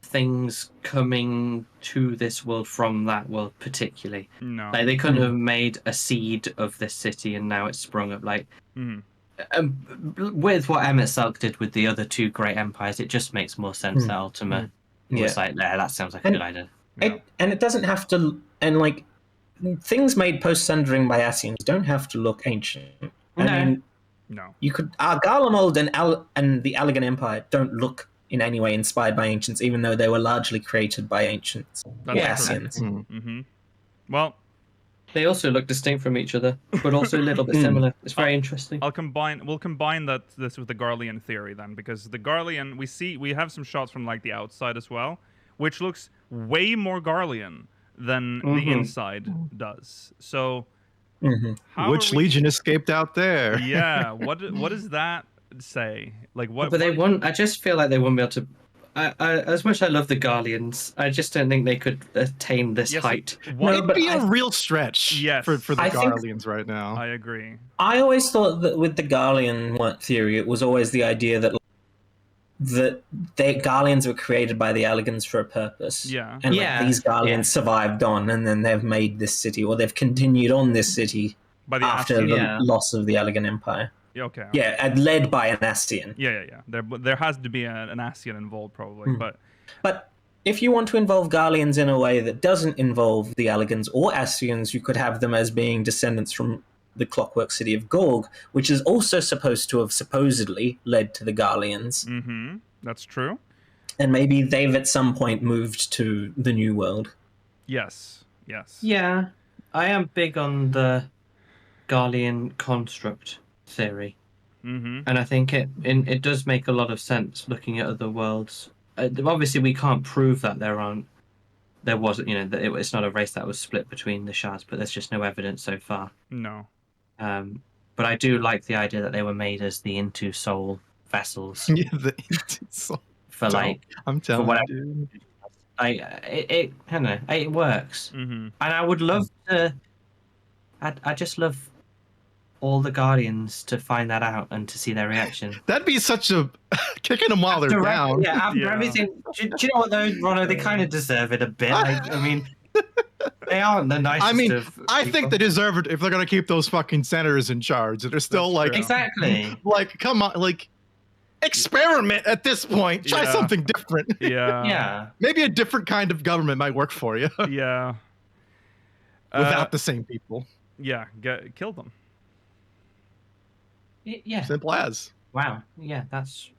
things coming to this world from that world particularly. No. Like they couldn't have made a seed of this city and now it's sprung up. Like with what Emet-Selch did with the other two great empires, it just makes more sense that Ultima was like, that sounds like a good idea. And it doesn't have to, and like things made post-Sundering by Ascians don't have to look ancient. I mean, no. You could Garlemald and the Allagan Empire don't look in any way inspired by ancients, even though they were largely created by ancients. That's Ascians. Well, they also look distinct from each other, but also a little bit similar. It's very interesting. We'll combine this with the Garlean theory then, because the Garlean we have some shots from like the outside as well, which looks way more Garlean than the inside does. So. Which legion escaped out there? Yeah, what does that say? Like what? But they won't. I just feel like they won't be able to. As much as I love the Garleans, I just don't think they could attain this height. It'd be a real stretch for the Garleans right now. I agree. I always thought that with the Garlean theory, it was always the idea that the Garleans were created by the Allagans for a purpose. Yeah. And like, these Garleans survived on, and then they've made this city, or they've continued on this city after the loss of the Allagan Empire. Okay. Yeah, and led by an Ascian. Yeah. There has to be an Ascian involved, probably. But if you want to involve Garleans in a way that doesn't involve the Allagans or Ascians, you could have them as being descendants from the Clockwork City of Gorg, which is also supposed to have supposedly led to the Garleans. That's true. And maybe they've at some point moved to the New World. Yes. Yeah, I am big on the Garlean construct theory, and I think it does make a lot of sense looking at other worlds. Obviously, we can't prove that there wasn't, that it's not a race that was split between the shards, but there's just no evidence so far. No. But I do like the idea that they were made as the Into Soul vessels. Yeah, the Into Soul. For like, I'm telling you, it works, and I would love to. I just love all the Guardians to find that out and to see their reaction. That'd be such a kicking them while they're down. Yeah, after everything. Do you know what though, Rono? They kind of deserve it a bit. I mean. They aren't the nicest. I mean, I people. think they deserve it if they're gonna keep those fucking senators in charge. They're still like exactly like come on, like experiment at this point. Try something different. Yeah. Maybe a different kind of government might work for you. Yeah. Without the same people. Yeah, kill them. Yeah. Simple as. Wow. Yeah, that's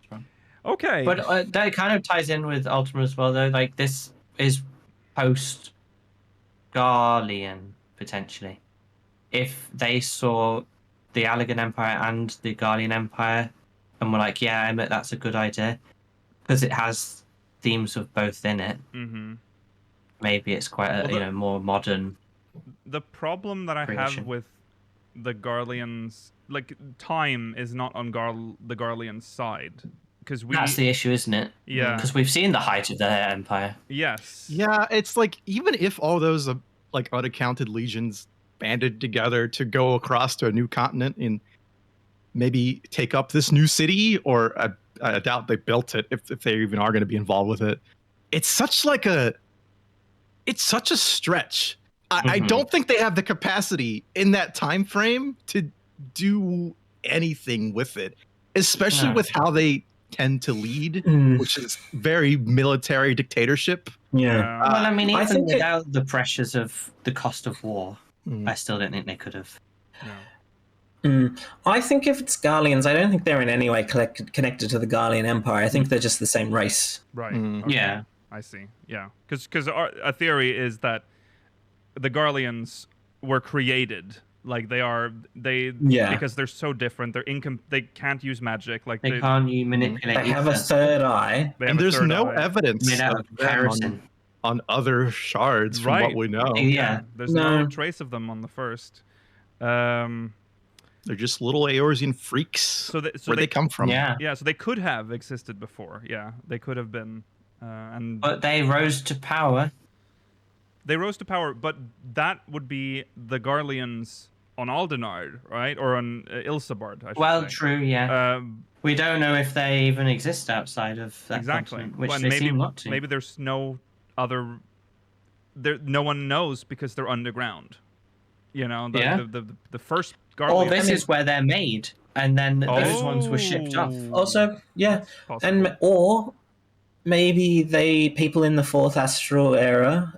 fun. Okay. But that kind of ties in with Ultima as well, though. Like this is post Garlean potentially. If they saw the Allagan Empire and the Garlean Empire and were like, yeah, Emmett, that's a good idea, because it has themes of both in it. Maybe it's quite a more modern. The problem that I have with the Garleans, like time is not on the Garlean side. That's the issue, isn't it? Yeah. Because we've seen the height of their empire. Yes. Yeah, it's like even if all those like unaccounted legions banded together to go across to a new continent and maybe take up this new city, or I doubt they built it if they even are going to be involved with it. It's such a stretch. I don't think they have the capacity in that time frame to do anything with it, especially with how they tend to lead, which is very military dictatorship. Yeah. Well, I mean, I even think without the pressures of the cost of war, I still don't think they could have. I think if it's Garleans, I don't think they're in any way connected to the Garlean Empire. I think they're just the same race. Right. Mm. Okay. Yeah. I see. Yeah. Because a theory is that the Garleans were created. Like because they're so different. They can't use magic. Like They can't you manipulate. They have a third eye. And there's no evidence made out of of them comparison. on other shards from what we know. Yeah. There's no trace of them on the first. They're just little Eorzean freaks. So where'd they come from? Yeah. Yeah. So they could have existed before. Yeah. They could have been. But they rose to power. They rose to power, but that would be the Garleans on Aldenard, right? Or on Ilsabard, I should say. True, yeah. We don't know if they even exist outside of that continent, which they seem not to. Maybe there's no other... no one knows because they're underground. You know, the first Garlean... Or this is where they're made, and then those ones were shipped off. Also, yeah. Possible. Or maybe people in the fourth astral era,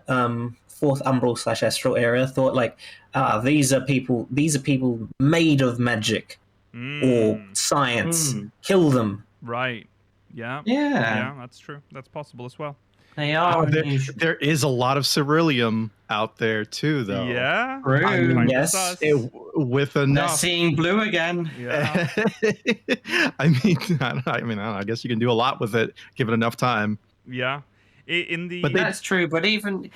fourth umbral / astral era, thought like, these are people made of magic or science. Kill them. Right. Yeah. Yeah. Yeah, that's true. That's possible as well. They are. There is a lot of Ceruleum out there too, though. Yeah. True. I mean, Yes. With They're enough. seeing blue again. Yeah. I guess you can do a lot with it, given enough time. Yeah. That's true, but even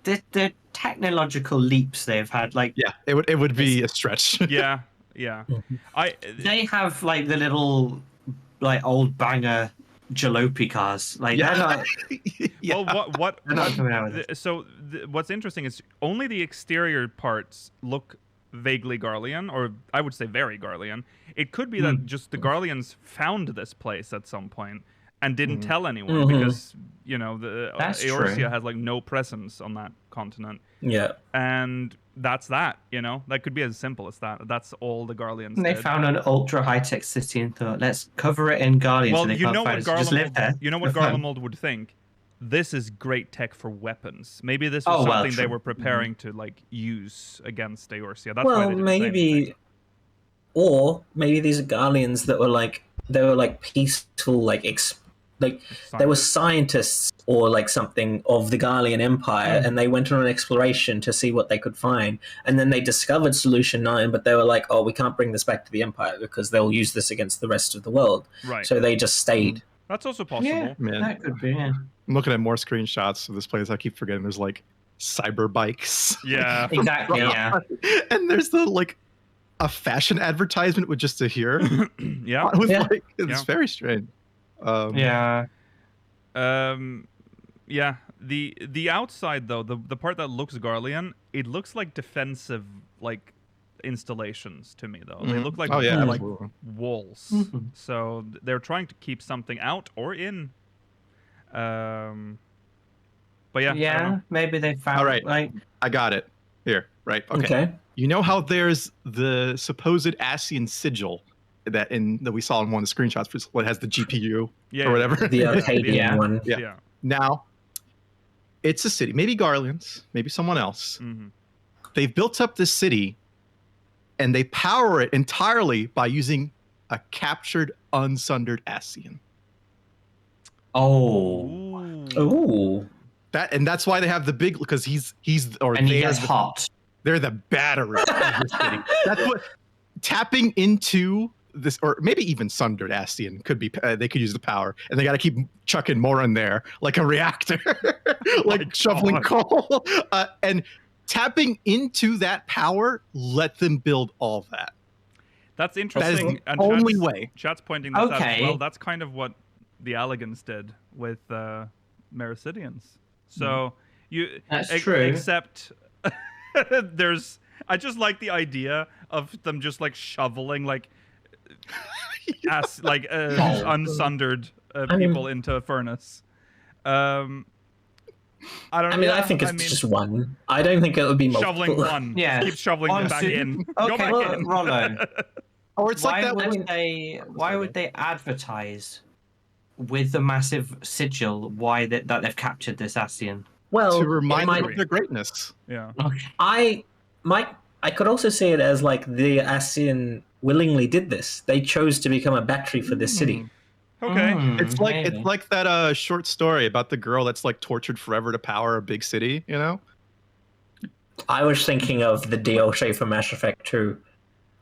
the technological leaps they've had, like it would be a stretch. Yeah. Yeah. they have like the little like old banger jalopy cars. Like they're not. Well, They're not coming out with it. So what's interesting is only the exterior parts look vaguely Garlean, or I would say very Garlean. It could be that just the Garleans found this place at some point and didn't tell anyone because, you know, the That's Eorzea true. has like no presence on that continent. Yeah. And that's that, you know? That could be as simple as that. That's all the Garleans And they did. found an ultra high tech city and thought, let's cover it in Guardian. Well, so they you can't know find what us. Just live there. You know what For fun. Garlemald would think? This is great tech for weapons. Maybe this Oh, was well, something they true. were preparing to like use against Eorzea. That's why Well, they did the same maybe, thing. or maybe these are Garleans that were like peaceful, they were scientists or like something of the Garlean Empire, and they went on an exploration to see what they could find, and then they discovered Solution 9, but they were like, oh, we can't bring this back to the Empire because they'll use this against the rest of the world. Right. So they just stayed. That's also possible. Yeah, Man. that could be. Yeah. I'm looking at more screenshots of this place. I keep forgetting there's like cyber bikes. Yeah. Exactly. Yeah. And there's a fashion advertisement with just a here. Yeah. With Yeah. like, it's Yeah. very strange. Yeah. Yeah. The outside though, the part that looks Garlean, it looks like defensive like installations to me though. They look like like absolutely. walls. Mhm. So they're trying to keep something out or in. But yeah. I don't Yeah. know. Maybe they found. All right. Like. I got it. Here, right? Okay. Okay. You know how there's the supposed Ascian sigil that we saw in one of the screenshots for what has the GPU Yeah. or whatever. The Arcadian Yeah. one. Yeah. Yeah. Now, it's a city. Maybe Garleans, maybe someone else. Mm-hmm. They've built up this city, and they power it entirely by using a captured, unsundered Ascian. Oh. Ooh. That's why they have the big, because he's And he gets hot. they're the battery of the city. That's what tapping into this, or maybe even sundered Ascian could be. They could use the power, and they got to keep chucking more in there, like a reactor, like shoveling coal, and tapping into that power. Let them build all that. That's That is interesting. the only way. Chat's pointing this out as Okay. well. That's kind of what the Allagans did with Mericidians. So That's true. Except there's I just like the idea of them just like shoveling like unsundered people into a furnace. I don't know. I mean, I think it's just one. I don't think it would be multiple. shoveling one. Yeah. Keep shoveling One them back suit- in. Go Okay, back well, in. Rollo. Or it's like that. Why would they advertise with the massive sigil that they've captured this Ascian? Well, to remind it them might- of their greatness. Yeah. Okay. I could also see it as like the Ascian willingly did this. They chose to become a battery for this city. Okay. It's maybe. like that short story about the girl that's like tortured forever to power a big city. You know? I was thinking of the DLC from Mass Effect 2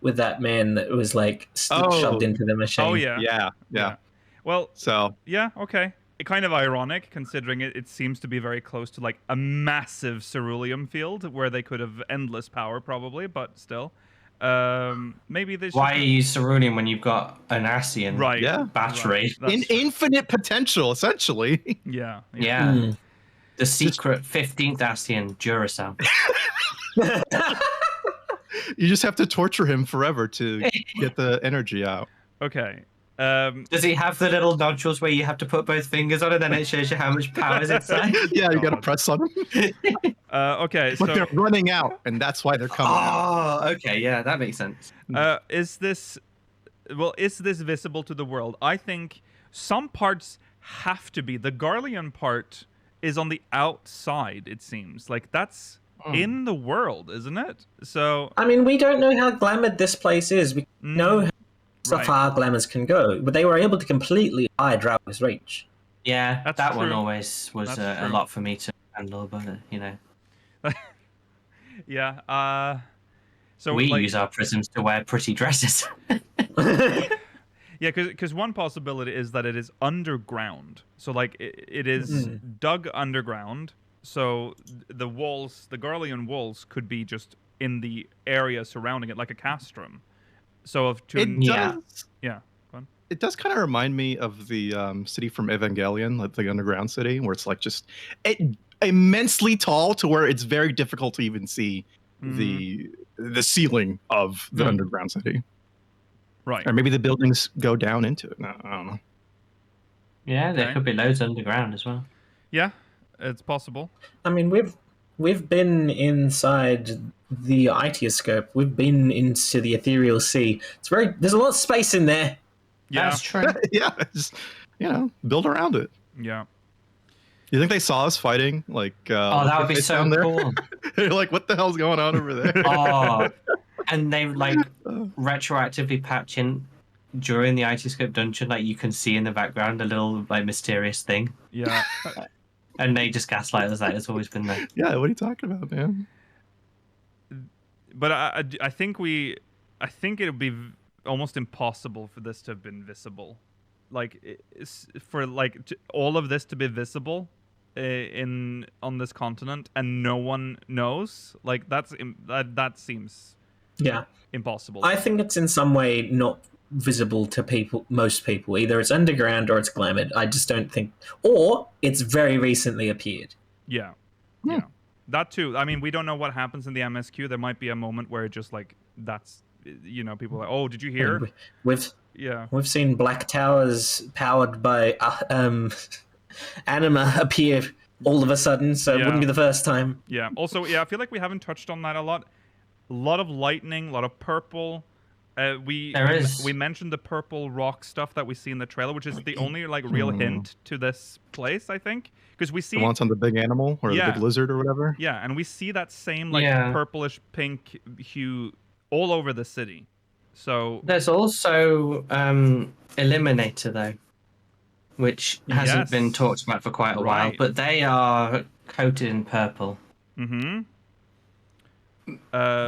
with that man that was like shoved into the machine. Oh yeah. Yeah. Well, So yeah. Okay. Kind of ironic considering it seems to be very close to like a massive ceruleum field where they could have endless power probably, but still. Maybe they should. Why use ceruleum when you've got an Ascian Right. Yeah. battery? That's true. infinite potential, essentially. Yeah. Yeah. Hmm. The secret 15th Ascian, Duracell. You just have to torture him forever to get the energy out. Okay. Does he have the little nodules where you have to put both fingers on it, then it shows you how much power is inside? Yeah, you gotta God. press on them. Okay. But So, they're running out, and that's why they're coming out. Oh, okay, yeah, that makes sense. is this visible to the world? I think some parts have to be. The Garlean part is on the outside. It seems like that's in the world, isn't it? So I mean, we don't know how glamoured this place is. We know how right. far glamours can go, but they were able to completely hide Drago's reach. Yeah, That's that one true. always was That's a true. lot for me to handle, but yeah. So we like, use our prisms to wear pretty dresses. yeah, because one possibility is that it is underground. So like it is dug underground. So the walls, the Garlean walls, could be just in the area surrounding it, like a castrum. So if to Yeah. yeah. Go on. It does kind of remind me of the city from Evangelion, like the underground city, where it's like just immensely tall to where it's very difficult to even see the ceiling of the underground city. Right. Or maybe the buildings go down into it. No, I don't know. Yeah, there Okay. could be loads underground as well. Yeah, it's possible. I mean, we've been inside the Itioscope. We've been into the Ethereal Sea. There's a lot of space in there. Yeah. That's true. Yeah, just build around it. Yeah. You think they saw us fighting? Like, Oh, that would be so down there? cool. They're like, what the hell's going on over there? Oh, and they like retroactively patch in during the Itoscope dungeon, like you can see in the background a little like mysterious thing, Yeah. and they just gaslight us like it's always been there. Yeah, what are you talking about, man? But I think it would be almost impossible for this to have been visible, like for like all of this to be visible on this continent and no one knows. Like that seems impossible. I think it's in some way not visible to most people. Either it's underground or it's glamoured. I just don't think, or it's very recently appeared. Yeah. That too. I mean, we don't know what happens in the MSQ. There might be a moment where it just like that's people are like, oh, did you hear? We've seen black towers powered by anima appear all of a sudden, so it wouldn't be the first time. Yeah. Also, I feel like we haven't touched on that a lot. A lot of lightning, a lot of purple. We mentioned the purple rock stuff that we see in the trailer, which is the only like real hint to this place, I think, because we see The ones on the big animal or the big lizard or whatever. Yeah, and we see that same like purplish pink hue all over the city. So there's also Eliminator though, which hasn't been talked about for quite a while, but they are coated in purple. Mm-hmm.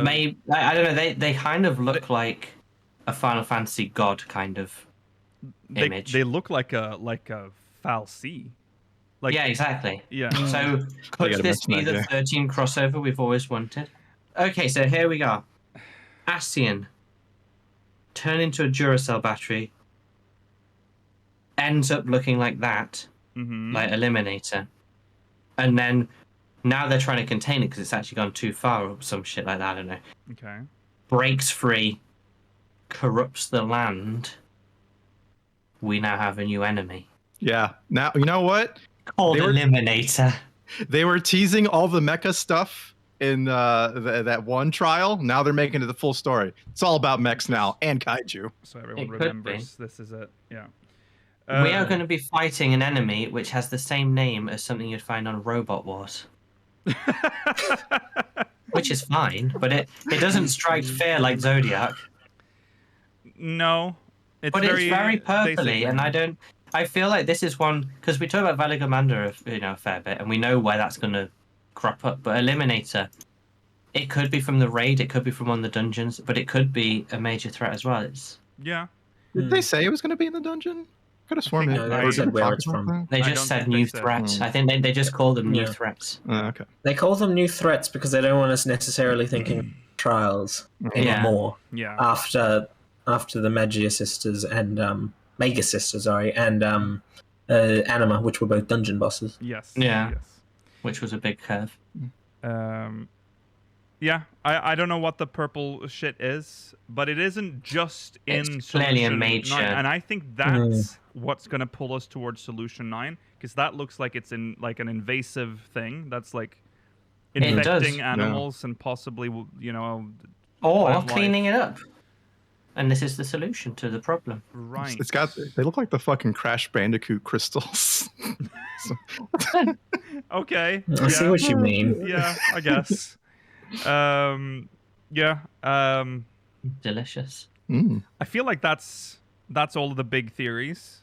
Maybe I don't know. They kind of look like a Final Fantasy god kind of image. They look like a Fal'Cie. Like, yeah, exactly. Yeah. So could this be the 13 crossover we've always wanted? Okay, so here we go. Ascian turn into a Duracell battery. Ends up looking like that, like Eliminator, and then Now they're trying to contain it because it's actually gone too far or some shit like that. I don't know. Okay. Breaks free, corrupts the land. We now have a new enemy Yeah. Now you know what? called They were- Eliminator. They were teasing all the mecha stuff in that one trial. Now they're making it the full story. It's all about mechs now and kaiju. So everyone It could remembers this is it. Yeah. We are going to be fighting an enemy which has the same name as something you'd find on Robot Wars. Which is fine, but it doesn't strike fear like Zodiac. No. It's But it's very purpley, basic. and I feel like this is one because we talk about Valley Commander, a fair bit, and we know where that's going to crop up. But Eliminator, it could be from the raid, it could be from one of the dungeons, but it could be a major threat as well. It's Yeah. Did they say it was going to be in the dungeon? Could have sworn think it. No, I they said where it's from. they I just don't said think they new said. threats. I think they just called them new Yeah. threats. Okay. They call them new threats because they don't want us necessarily thinking trials anymore. Yeah. After the Magia Sisters and Mega Sisters, and Anima, which were both dungeon bosses. Yes. Yeah. Yes. Which was a big curve. Yeah, I don't know what the purple shit is, but it isn't just in It's clearly a Solution major. 9, and I think that's what's gonna pull us towards Solution 9, because that looks like it's in like an invasive thing that's like It does. infecting animals and possibly, you know, Or wildlife. cleaning it up. And this is the solution to the problem. Right. It's got. They look like the fucking Crash Bandicoot crystals. Okay. I see what you mean. Yeah, I guess. Yeah. Delicious. I feel like that's all of the big theories.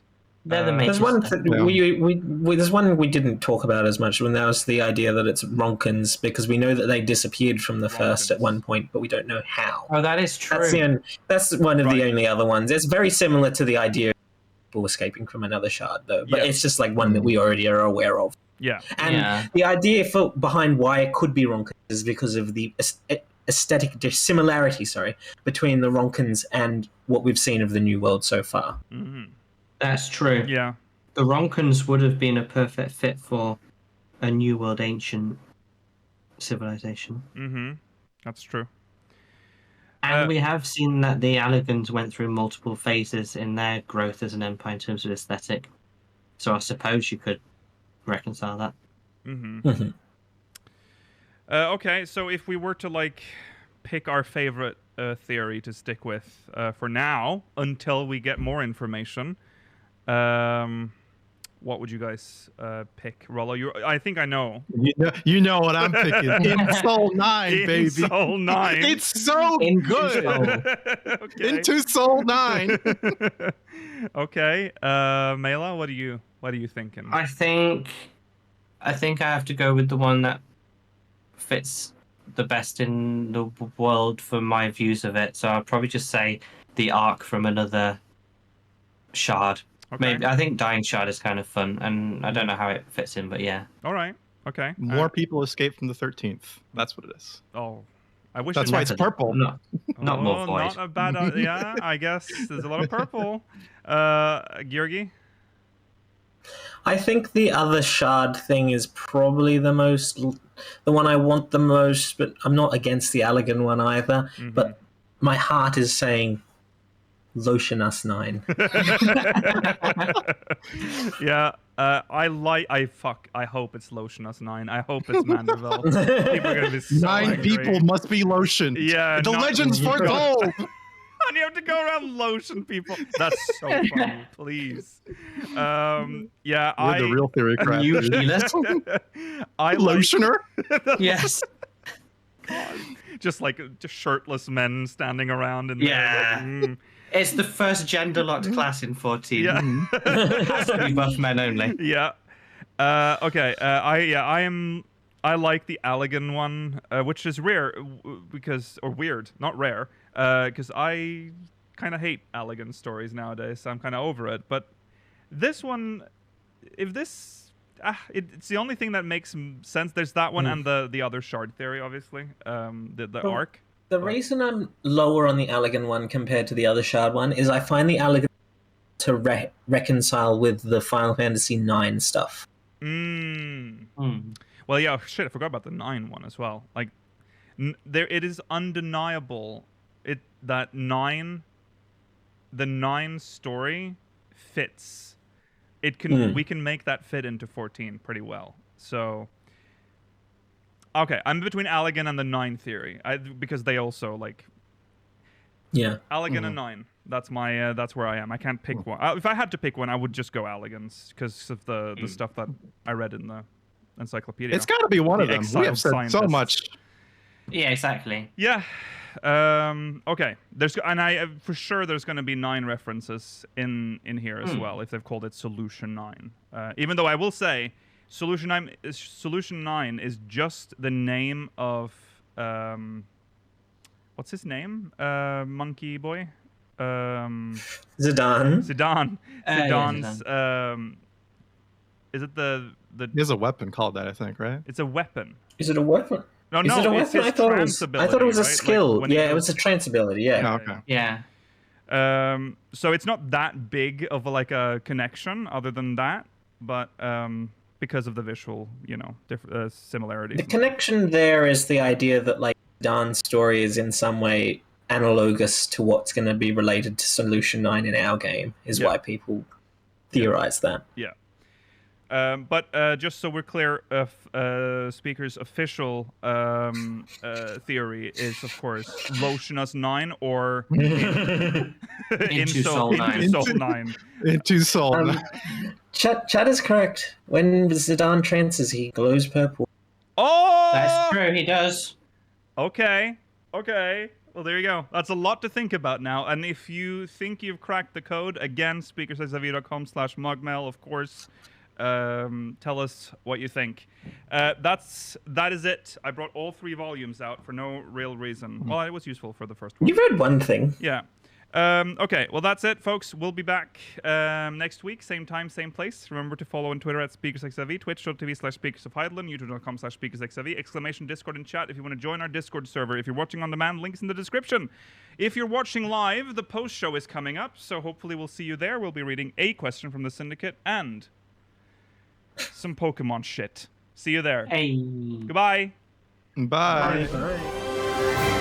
They're the major There's one stuff. there's one we didn't talk about as much, and that was the idea that it's Ronkins, because we know that they disappeared from the first at one point, but we don't know how. Oh, that is true. That's one of Right. the only other ones. It's very similar to the idea of people escaping from another shard, though, but Yeah. it's just like one that we already are aware of. Yeah. And Yeah. the idea behind why it could be Ronkins is because of the aesthetic dissimilarity, between the Ronkins and what we've seen of the New World so far. Hmm. That's true. Yeah. The Ronkins would have been a perfect fit for a New World ancient civilization. Mm-hmm. That's true. And we have seen that the Allagans went through multiple phases in their growth as an empire in terms of aesthetic. So I suppose you could reconcile that. Mm-hmm. Okay, so if we were to like pick our favorite theory to stick with for now until we get more information, what would you guys pick? Rollo, I think I know. You know what I'm picking. In Soul 9, In baby. Soul 9. It's so Into good. Soul. Okay. Into Soul 9. Okay, Mela, what are you thinking? I think I have to go with the one that fits the best in the world for my views of it. So I'll probably just say the arc from another shard. Okay. Maybe I think Dying Shard is kind of fun, and I don't know how it fits in, but yeah. All right. Okay. More people escape from the 13th. That's what it is. Oh, I wish. That's it why was- it's purple. Not more Oh, void. Not a bad. Yeah, I guess there's a lot of purple. Georgi. I think the other shard thing is probably the one I want the most, but I'm not against the Allagan one either. Mm-hmm. But my heart is saying Lotion Us 9. Yeah. I hope it's Lotion Us 9. I hope it's Manderville. People are gonna be so 9 angry. people must be lotioned. Yeah, The not- legends foretold. And you have to go around lotion people. That's so funny. Please. Yeah, We're the real theory New crafters. healer? I like Lotioner? Yes. just shirtless men standing around in there. Yeah. Like, It's the first gender locked class in 14. yeah. Has to be buff men only. Yeah. Okay. I like the Allagan one, which is rare weird, not rare, because I kind of hate Allagan stories nowadays. So I'm kind of over it. But this one, it's the only thing that makes sense. There's that one and the other shard theory, obviously. The arc. The reason I'm lower on the Allagan one compared to the other shard one is I find the Allagan to reconcile with the Final Fantasy IX stuff. Well, yeah, shit, I forgot about the 9 one as well. Like, it is undeniable that the 9 story fits. We can make that fit into 14 pretty well. So, okay, I'm between Allagan and the 9 theory, because they also like. Yeah. Allagan and 9. That's my. That's where I am. I can't pick one. If I had to pick one, I would just go Allagans because of the stuff that I read in the encyclopedia. It's got to be one of them. We have said so scientists. much. Yeah, exactly. Yeah. Okay. For sure there's going to be 9 references in here as well if they've called it Solution 9. Even though I will say Solution 9 is just the name of what's his name? Monkey boy. Zidane. Zidane's. Is it the? He has a weapon called that, I think, right? It's a weapon. Is it a weapon? No, Is it a it's weapon? his I thought trance it was a ability, right? skill. Like, Yeah, it was a trance ability. Yeah. Oh, okay. Yeah. So it's not that big of a connection, other than that, but because of the visual, similarities. The connection there is the idea that like Dawn's story is in some way analogous to what's going to be related to Solution 9 in our game, is why people theorize that. Yeah. But just so we're clear, Speaker's official theory is, of course, Lotionus 9 or Into Soul 9. Into Soul 9. Into Soul. Chad is correct. When Zidane trances, he glows purple. Oh! That's true, he does. Okay. Well, there you go. That's a lot to think about now. And if you think you've cracked the code, again, speakersxv.com/mogmail, of course. Tell us what you think. That is it. I brought all 3 volumes out for no real reason. Well, it was useful for the first one. You read one thing. Yeah. Okay, well, that's it, folks. We'll be back next week, same time, same place. Remember to follow on Twitter at SpeakersXIV, twitch.tv/SpeakersOfHeidland, youtube.com/SpeakersXIV, ! Discord and chat if you want to join our Discord server. If you're watching on demand, links in the description. If you're watching live, the post show is coming up, so hopefully we'll see you there. We'll be reading a question from the Syndicate and some Pokemon shit. See you there. Hey. Goodbye. Bye. Bye.